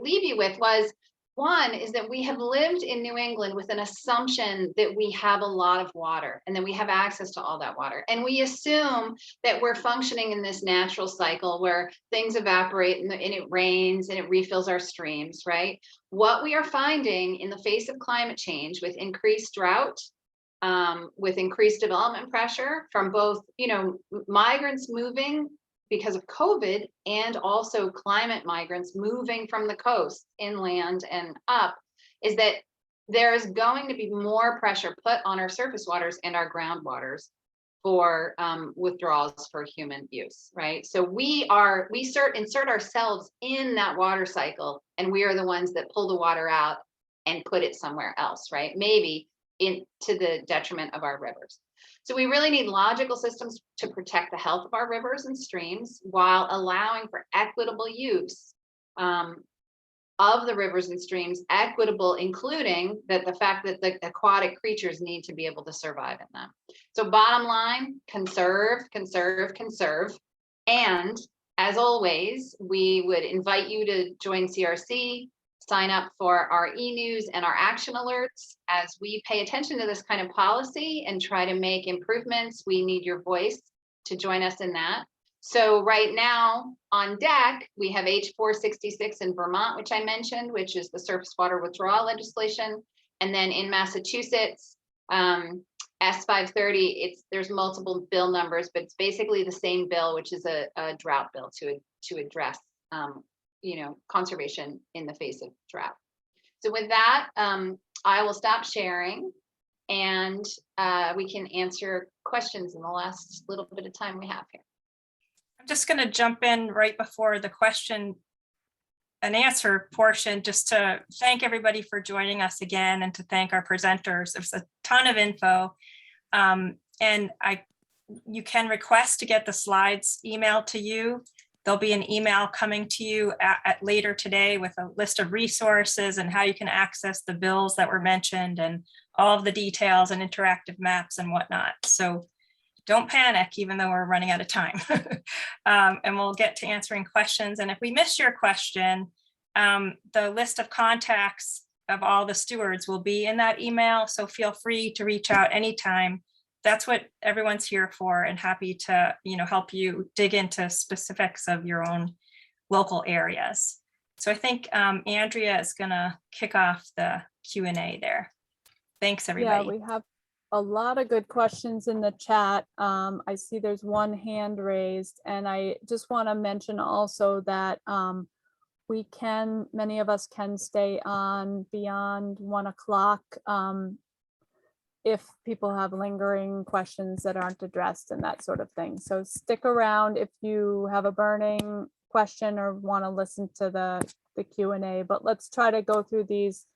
C: leave you with was, one is that we have lived in New England with an assumption that we have a lot of water and that we have access to all that water. And we assume that we're functioning in this natural cycle where things evaporate and it rains and it refills our streams, right? What we are finding in the face of climate change with increased drought, with increased development pressure from both, you know, migrants moving because of COVID and also climate migrants moving from the coast inland and up, is that there is going to be more pressure put on our surface waters and our groundwaters for withdrawals for human use, right? So we insert ourselves in that water cycle, and we are the ones that pull the water out and put it somewhere else, right? Maybe to the detriment of our rivers. So we really need logical systems to protect the health of our rivers and streams while allowing for equitable use of the rivers and streams, equitable, including that the fact that the aquatic creatures need to be able to survive in them. So bottom line, conserve, conserve, conserve. And as always, we would invite you to join CRC, sign up for our e-news and our action alerts. As we pay attention to this kind of policy and try to make improvements, we need your voice to join us in that. So right now on deck, we have H466 in Vermont, which I mentioned, which is the surface water withdrawal legislation. And then in Massachusetts, S530, there's multiple bill numbers, but it's basically the same bill, which is a drought bill to address you know, conservation in the face of drought. So with that, I will stop sharing, and we can answer questions in the last little bit of time we have here.
A: I'm just going to jump in right before the question and answer portion, just to thank everybody for joining us again and to thank our presenters. There's a ton of info, and you can request to get the slides emailed to you. There'll be an email coming to you at later today with a list of resources and how you can access the bills that were mentioned and all of the details and interactive maps and whatnot. So don't panic, even though we're running out of time. And we'll get to answering questions. And if we miss your question, the list of contacts of all the stewards will be in that email. So feel free to reach out anytime. That's what everyone's here for, and happy to, you know, help you dig into specifics of your own local areas. So I think Andrea is going to kick off the Q&A there. Thanks, everybody.
D: Yeah, we have a lot of good questions in the chat. I see there's one hand raised, and I just want to mention also that many of us can stay on beyond 1 o'clock. If people have lingering questions that aren't addressed and that sort of thing. So stick around if you have a burning question or want to listen to the Q&A, but let's try to go through these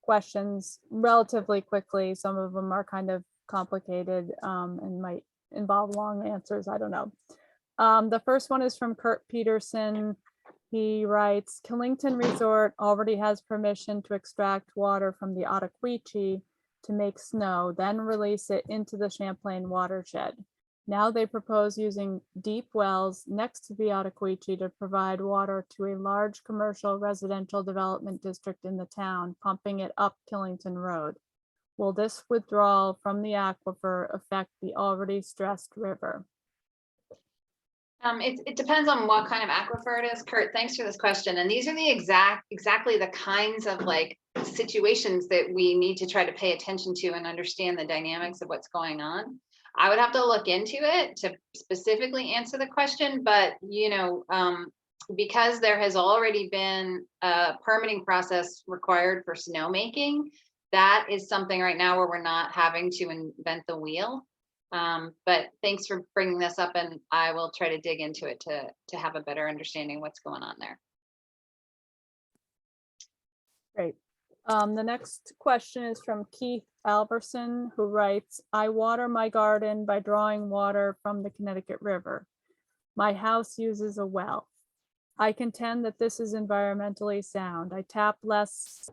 D: questions relatively quickly. Some of them are kind of complicated and might involve long answers. I don't know. The first one is from Kurt Peterson. He writes, Killington Resort already has permission to extract water from the Ottaquechee to make snow, then release it into the Champlain watershed. Now they propose using deep wells next to the Ottaquechee to provide water to a large commercial residential development district in the town, pumping it up Killington Road. Will this withdrawal from the aquifer affect the already stressed river?
C: It depends on what kind of aquifer it is. Kurt, thanks for this question. And these are the exactly the kinds of like situations that we need to try to pay attention to and understand the dynamics of what's going on. I would have to look into it to specifically answer the question, but because there has already been a permitting process required for snowmaking, that is something right now where we're not having to invent the wheel. But thanks for bringing this up, and I will try to dig into it to have a better understanding of what's going on there.
D: Great. The next question is from Keith Alberson, who writes, I water my garden by drawing water from the Connecticut River. My house uses a well. I contend that this is environmentally sound. I tap less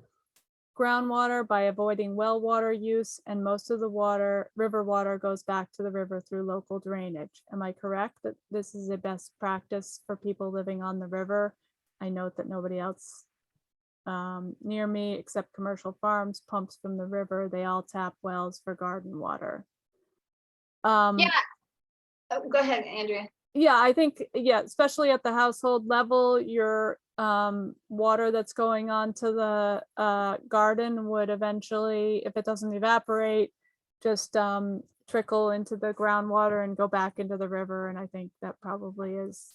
D: groundwater by avoiding well water use, and most of the river water goes back to the river through local drainage. Am I correct that this is a best practice for people living on the river? I note that nobody else near me except commercial farms pumps from the river. They all tap wells for garden water.
C: Yeah. Oh, go ahead, Andrea.
D: Yeah, I think, especially at the household level, your water that's going on to the garden would eventually, if it doesn't evaporate, just trickle into the groundwater and go back into the river. And I think that probably is,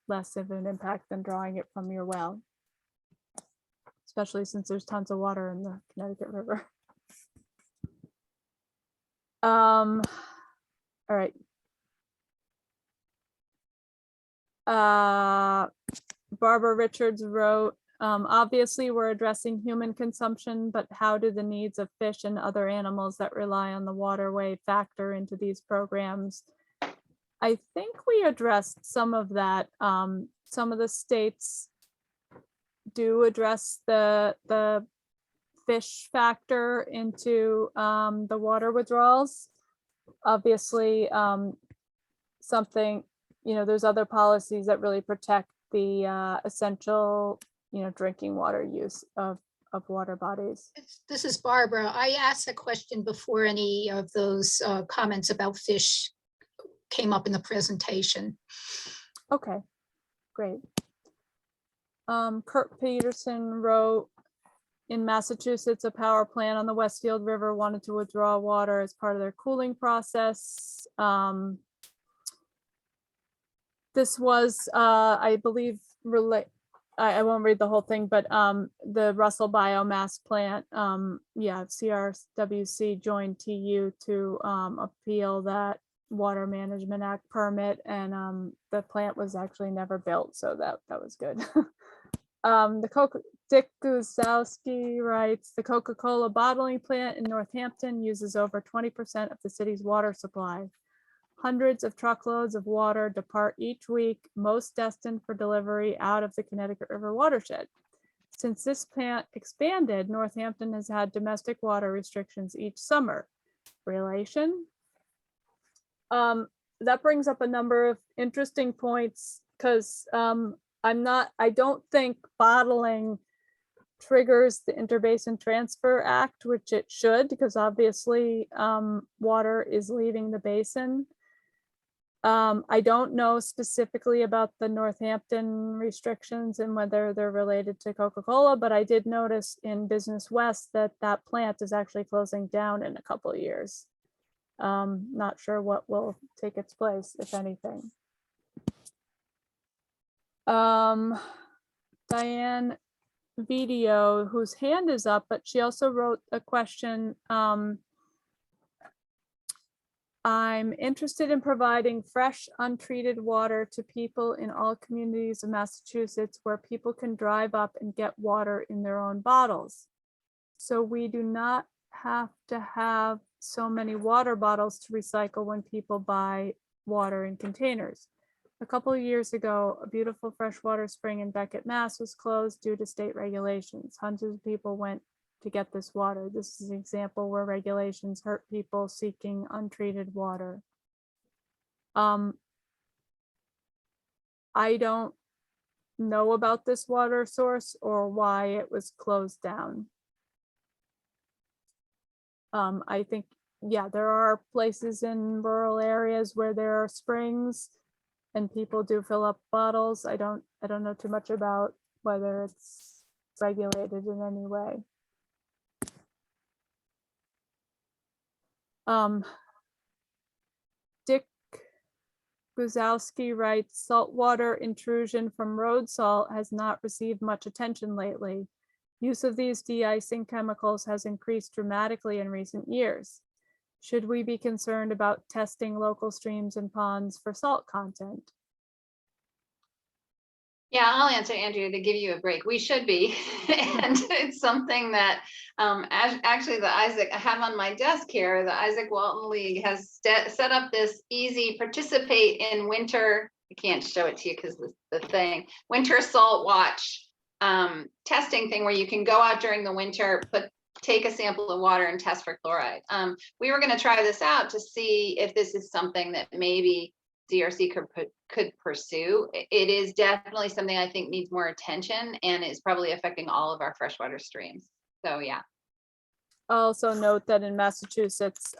D: less of an impact than drawing it from your well, especially since there's tons of water in the Connecticut River. All right. Barbara Richards wrote, obviously we're addressing human consumption, but how do the needs of fish and other animals that rely on the waterway factor into these programs? I think we addressed some of that. Some of the states do address the fish factor into the water withdrawals. Obviously, there's other policies that really protect the essential, drinking water use of water bodies.
E: This is Barbara. I asked a question before any of those comments about fish came up in the presentation.
D: Okay, great. Kurt Peterson wrote, in Massachusetts, a power plant on the Westfield River wanted to withdraw water as part of their cooling process. This was, I believe, I won't read the whole thing, but the Russell Biomass Plant, CRWC joined TU to appeal that Water Management Act permit, and the plant was actually never built, so that was good. Dick Guzowski writes, the Coca-Cola bottling plant in Northampton uses over 20% of the city's water supply. Hundreds of truckloads of water depart each week, most destined for delivery out of the Connecticut River watershed. Since this plant expanded, Northampton has had domestic water restrictions each summer. Relation? That brings up a number of interesting points, because I don't think bottling triggers the Interbasin Transfer Act, which it should, because obviously water is leaving the basin. I don't know specifically about the Northampton restrictions and whether they're related to Coca-Cola, but I did notice in Business West that plant is actually closing down in a couple of years. Not sure what will take its place, if anything. Diane Video, whose hand is up, but she also wrote a question. I'm interested in providing fresh, untreated water to people in all communities of Massachusetts where people can drive up and get water in their own bottles. So we do not have to have so many water bottles to recycle when people buy water in containers. A couple of years ago, a beautiful freshwater spring in Beckett, Mass was closed due to state regulations. Hundreds of people went to get this water. This is an example where regulations hurt people seeking untreated water. I don't know about this water source or why it was closed down. I think, there are places in rural areas where there are springs. and people do fill up bottles. I don't know too much about whether it's regulated in any way. Dick Guzowski writes, saltwater intrusion from road salt has not received much attention lately. Use of these de-icing chemicals has increased dramatically in recent years. Should we be concerned about testing local streams and ponds for salt content?
C: Yeah, I'll answer, Andrea, to give you a break. We should be. And it's something that actually the Isaac, I have on my desk here, the Isaac Walton League has set up this easy participate in winter. I can't show it to you because the thing, winter salt watch testing thing where you can go out during the winter, take a sample of water and test for chloride. We were going to try this out to see if this is something that maybe CRC could pursue. It is definitely something I think needs more attention and is probably affecting all of our freshwater streams. So yeah.
D: I'll also note that in Massachusetts,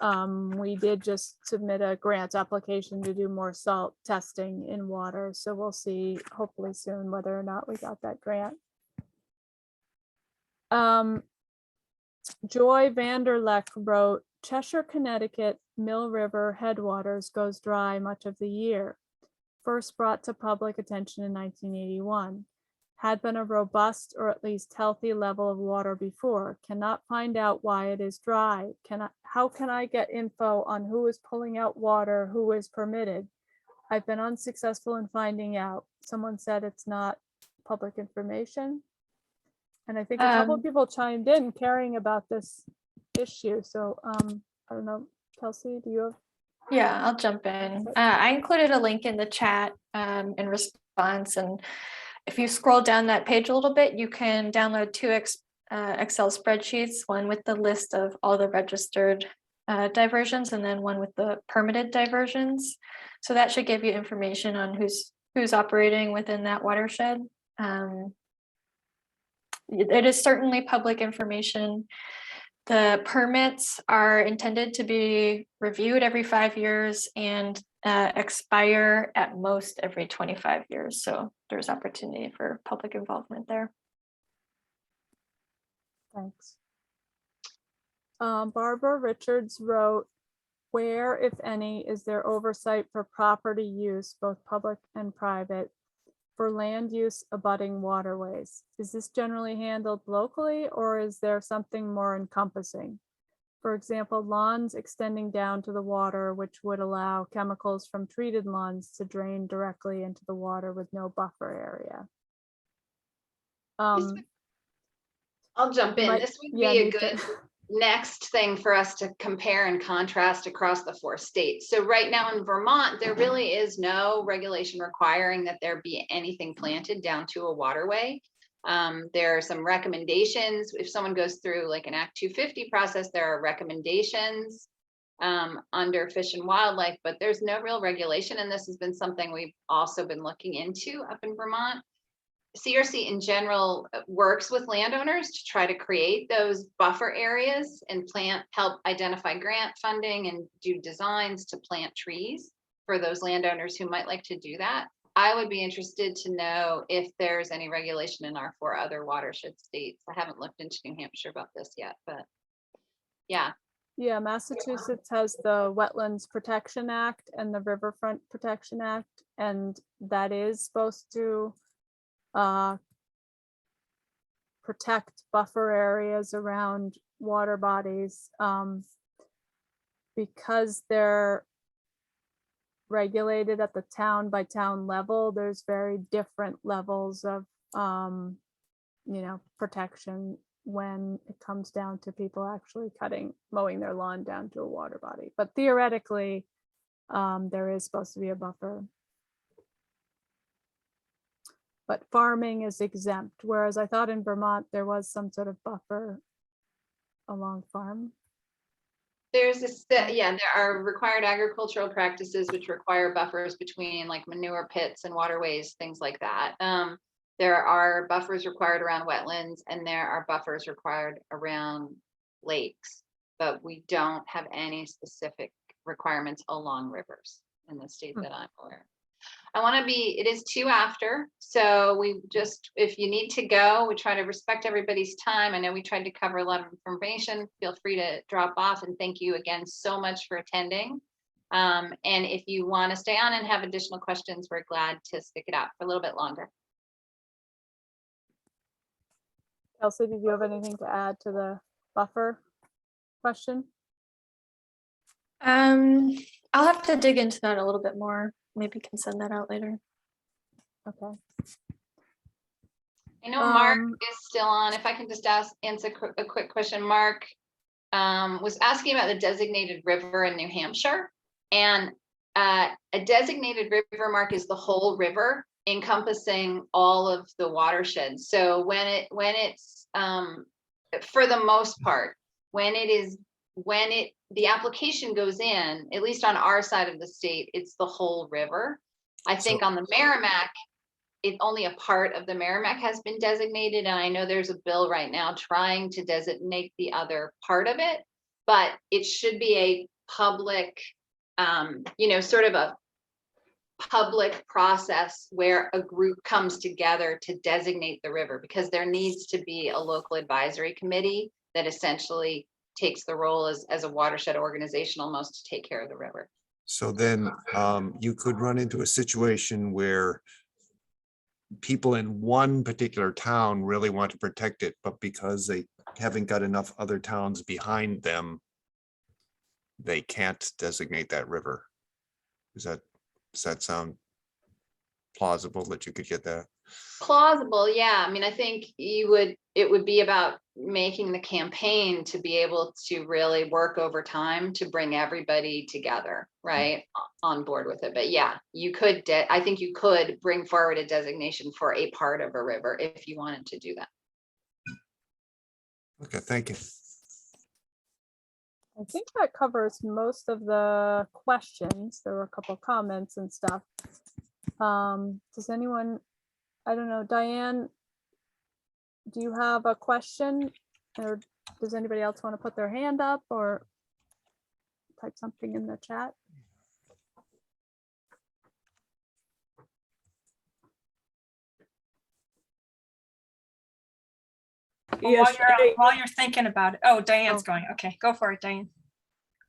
D: we did just submit a grant application to do more salt testing in water. So we'll see hopefully soon whether or not we got that grant. Joy Vanderleck wrote, Cheshire, Connecticut, Mill River headwaters goes dry much of the year. First brought to public attention in 1981. Had been a robust or at least healthy level of water before. Cannot find out why it is dry. How can I get info on who is pulling out water, who is permitted? I've been unsuccessful in finding out. Someone said it's not public information. And I think a couple of people chimed in caring about this issue. So I don't know, Kelsey, do you have?
B: Yeah, I'll jump in. I included a link in the chat in response. And if you scroll down that page a little bit, you can download two Excel spreadsheets, one with the list of all the registered diversions and then one with the permitted diversions. So that should give you information on who's operating within that watershed. It is certainly public information. The permits are intended to be reviewed every 5 years and expire at most every 25 years. So there's opportunity for public involvement there.
D: Thanks. Barbara Richards wrote, where, if any, is there oversight for property use, both public and private, for land use abutting waterways? Is this generally handled locally or is there something more encompassing? For example, lawns extending down to the water, which would allow chemicals from treated lawns to drain directly into the water with no buffer area.
C: I'll jump in. This would be a good next thing for us to compare and contrast across the 4 states. So right now in Vermont, there really is no regulation requiring that there be anything planted down to a waterway. There are some recommendations. If someone goes through like an Act 250 process, there are recommendations under Fish and Wildlife, but there's no real regulation. And this has been something we've also been looking into up in Vermont. CRC in general works with landowners to try to create those buffer areas and help identify grant funding and do designs to plant trees for those landowners who might like to do that. I would be interested to know if there's any regulation in our 4 other watershed states. I haven't looked into New Hampshire about this yet, but yeah.
D: Yeah, Massachusetts has the Wetlands Protection Act and the Riverfront Protection Act, and that is supposed to protect buffer areas around water bodies. Because they're regulated at the town by town level, there's very different levels of protection when it comes down to people actually mowing their lawn down to a water body. But theoretically, there is supposed to be a buffer. But farming is exempt, whereas I thought in Vermont there was some sort of buffer along farm.
C: There's this, there are required agricultural practices which require buffers between like manure pits and waterways, things like that. There are buffers required around wetlands and there are buffers required around lakes, but we don't have any specific requirements along rivers in the state that I'm aware. I want to be, it is 2 after, so we just, if you need to go, we try to respect everybody's time. I know we tried to cover a lot of information. Feel free to drop off, and thank you again so much for attending. And if you want to stay on and have additional questions, we're glad to stick it out for a little bit longer.
D: Kelsey, did you have anything to add to the buffer question?
B: I'll have to dig into that a little bit more. Maybe can send that out later.
D: Okay.
C: I know Mark is still on. If I can just answer a quick question. Mark was asking about the designated river in New Hampshire, and a designated river, Mark, is the whole river encompassing all of the watersheds. So when it's for the most part, the application goes in, at least on our side of the state, it's the whole river. I think on the Merrimack, only a part of the Merrimack has been designated, and I know there's a bill right now trying to designate the other part of it, but it should be a public, sort of a public process where a group comes together to designate the river, because there needs to be a local advisory committee that essentially takes the role as a watershed organization almost to take care of the river.
F: So then you could run into a situation where people in one particular town really want to protect it, but because they haven't got enough other towns behind them, they can't designate that river. Does that sound plausible that you could get that?
C: Plausible, yeah. I mean, I think it would be about making the campaign to be able to really work over time to bring everybody together, right, on board with it. But yeah, you could, I think you could bring forward a designation for a part of a river if you wanted to do that.
F: Okay, thank you.
D: I think that covers most of the questions. There were a couple comments and stuff. Does anyone, I don't know, Diane, do you have a question, or does anybody else want to put their hand up or type something in the chat?
A: Well,
G: Yes,
A: while you're thinking about it. Oh, Diane's going. Okay, go for it, Diane.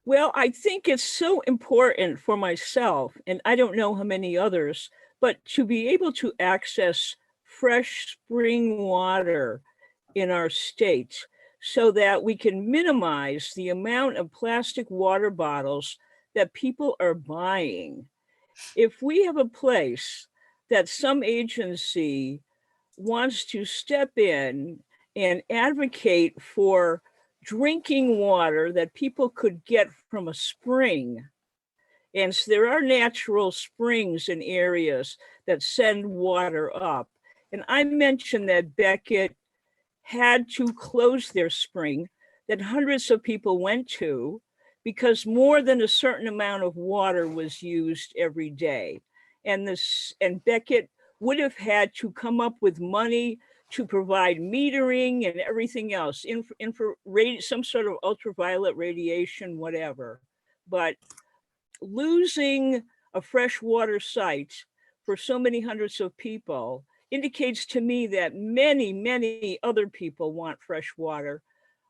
G: well, I think it's so important for myself, and I don't know how many others, but to be able to access fresh spring water in our state so that we can minimize the amount of plastic water bottles that people are buying. If we have a place that some agency wants to step in and advocate for drinking water that people could get from a spring, and so there are natural springs in areas that send water up. And I mentioned that Beckett had to close their spring that hundreds of people went to because more than a certain amount of water was used every day. And Beckett would have had to come up with money to provide metering and everything else, some sort of ultraviolet radiation, whatever. But losing a freshwater site for so many hundreds of people indicates to me that many, many other people want fresh water,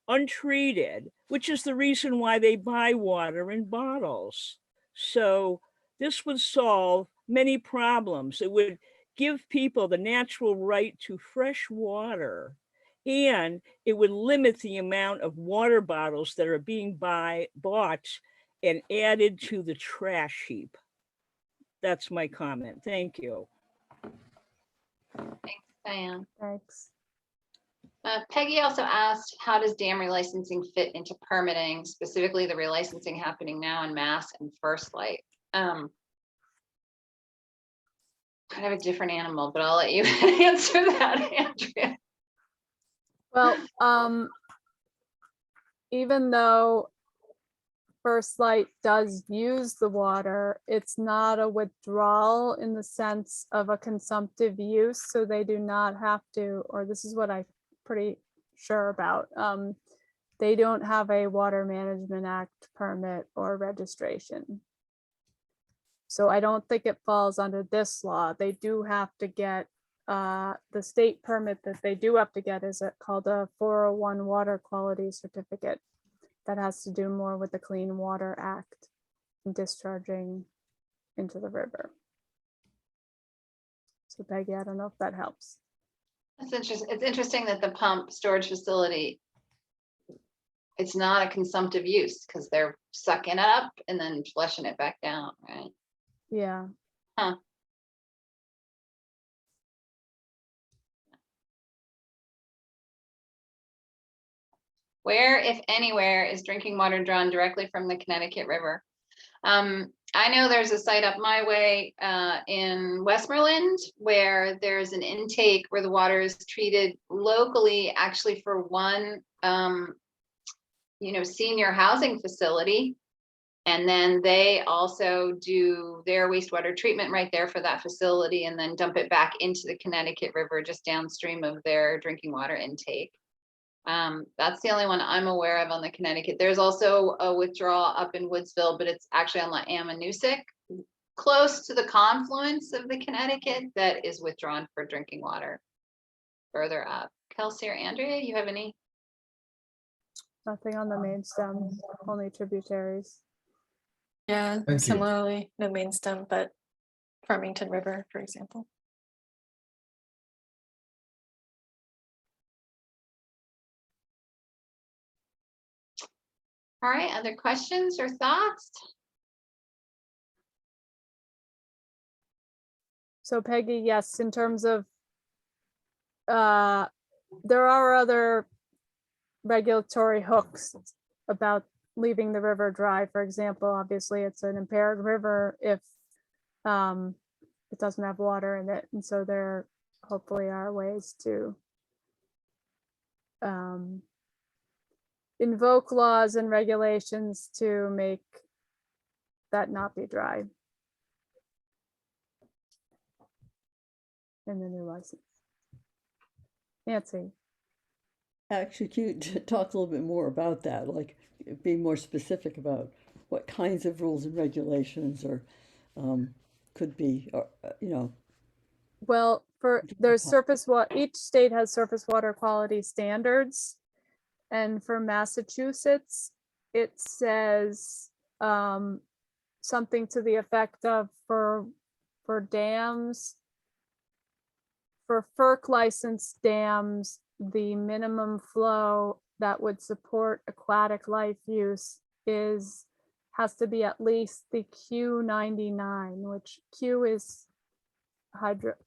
G: untreated, which is the reason why they buy water in bottles. So this would solve many problems. It would give people the natural right to fresh water, and it would limit the amount of water bottles that are being bought and added to the trash heap. That's my comment. Thank you.
C: Thanks, Diane.
D: Thanks.
C: Peggy also asked, how does dam relicensing fit into permitting, specifically the relicensing happening now in Mass and First Light? Kind of a different animal, but I'll let you answer that, Andrea.
D: Well, even though First Light does use the water, it's not a withdrawal in the sense of a consumptive use, so they do not have to, or this is what I'm pretty sure about, they don't have a Water Management Act permit or registration. So I don't think it falls under this law. They do have to get, the state permit that they do have to get is called a 401 water quality certificate. That has to do more with the Clean Water Act and discharging into the river. So Peggy, I don't know if that helps.
C: That's interesting. It's interesting that the pump storage facility, it's not a consumptive use because they're sucking it up and then flushing it back down, right?
D: Yeah.
C: Huh. Where, if anywhere, is drinking water drawn directly from the Connecticut River? I know there's a site up my way in Westmoreland where there's an intake where the water is treated locally, actually for one, senior housing facility. And then they also do their wastewater treatment right there for that facility and then dump it back into the Connecticut River just downstream of their drinking water intake. That's the only one I'm aware of on the Connecticut. There's also a withdrawal up in Woodsville, but it's actually on the Ammonoosuc, close to the confluence of the Connecticut, that is withdrawn for drinking water further up. Kelsey or Andrea, you have any?
D: Nothing on the main stem, only tributaries.
B: Yeah,
F: Thank you.
B: similarly, no main stem, but Farmington River, for example.
C: All right, other questions or thoughts?
D: So Peggy, yes, in terms of, there are other regulatory hooks about leaving the river dry. For example, obviously it's an impaired river if it doesn't have water in it. And so there hopefully are ways to invoke laws and regulations to make that not be dry in the new license. Nancy.
H: Actually, can you talk a little bit more about that? Like, be more specific about what kinds of rules and regulations or could be, or
D: Well, there's surface water, each state has surface water quality standards. And for Massachusetts, it says something to the effect of for dams, for FERC licensed dams, the minimum flow that would support aquatic life use has to be at least the Q99, which Q is hydrologist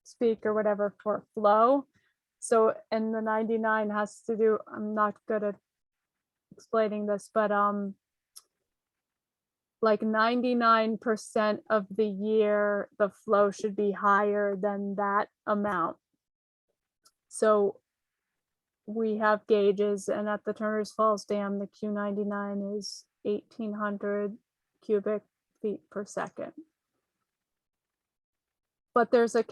D: speak or whatever for flow. So, and the 99 has to do, I'm not good at explaining this, but like 99% of the year, the flow should be higher than that amount. So we have gauges, and at the Turner's Falls Dam, the Q99 is 1,800 cubic feet per second. But there's a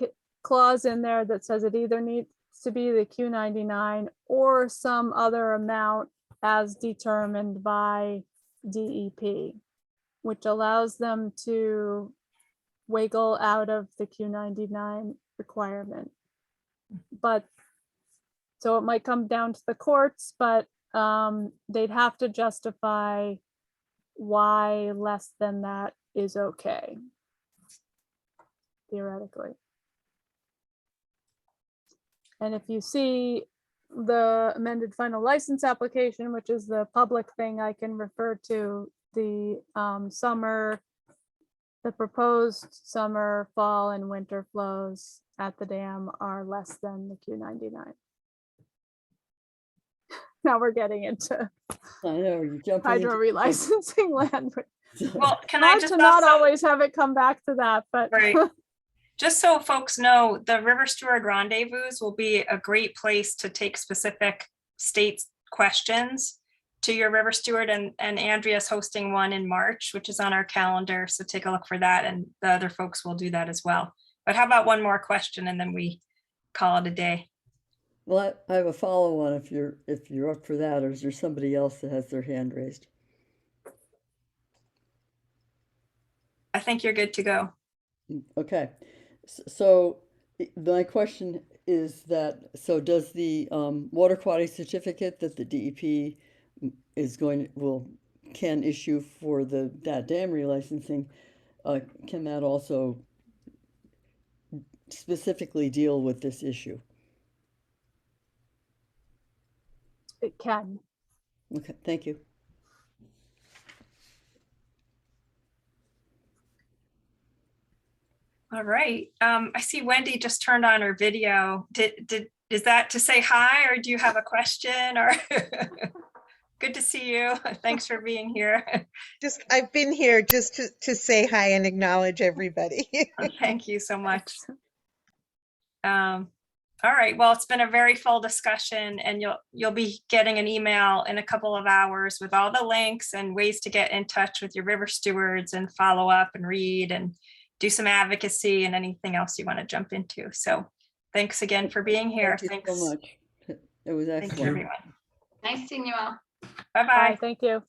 D: clause in there that says it either needs to be the Q99 or some other amount as determined by DEP, which allows them to wiggle out of the Q99 requirement. But so it might come down to the courts, but they'd have to justify why less than that is okay, theoretically. And if you see the amended final license application, which is the public thing I can refer to, the the proposed summer, fall, and winter flows at the dam are less than the Q99. Now we're getting into
H: I know you're jumping
D: hydro relicensing land.
A: Well, can I
D: Hard
A: just
D: to not
A: also,
D: always have it come back to that, but
A: right, just so folks know, the River Steward Rendezvous will be a great place to take specific state questions to your River Steward, and Andrea's hosting one in March, which is on our calendar. So take a look for that, and the other folks will do that as well. But how about one more question and then we call it a day?
H: Well, I have a follow-on if you're up for that, or is there somebody else that has their hand raised?
A: I think you're good to go.
H: Okay, so my question is that, so does the water quality certificate that the DEP is can issue for that dam relicensing, can that also specifically deal with this issue?
D: It can.
H: Okay, thank you.
A: All right. I see Wendy just turned on her video. Is that to say hi, or do you have a question, or? Good to see you. Thanks for being here.
I: I've been here just to say hi and acknowledge everybody.
A: Thank you so much. All right, well, it's been a very full discussion, and you'll be getting an email in a couple of hours with all the links and ways to get in touch with your river stewards and follow up and read and do some advocacy and anything else you want to jump into. So thanks again for being here.
H: Thank you so much. It was
A: Thank you,
H: excellent.
A: everyone.
C: Nice seeing you all.
A: Bye-bye.
D: Bye, thank you.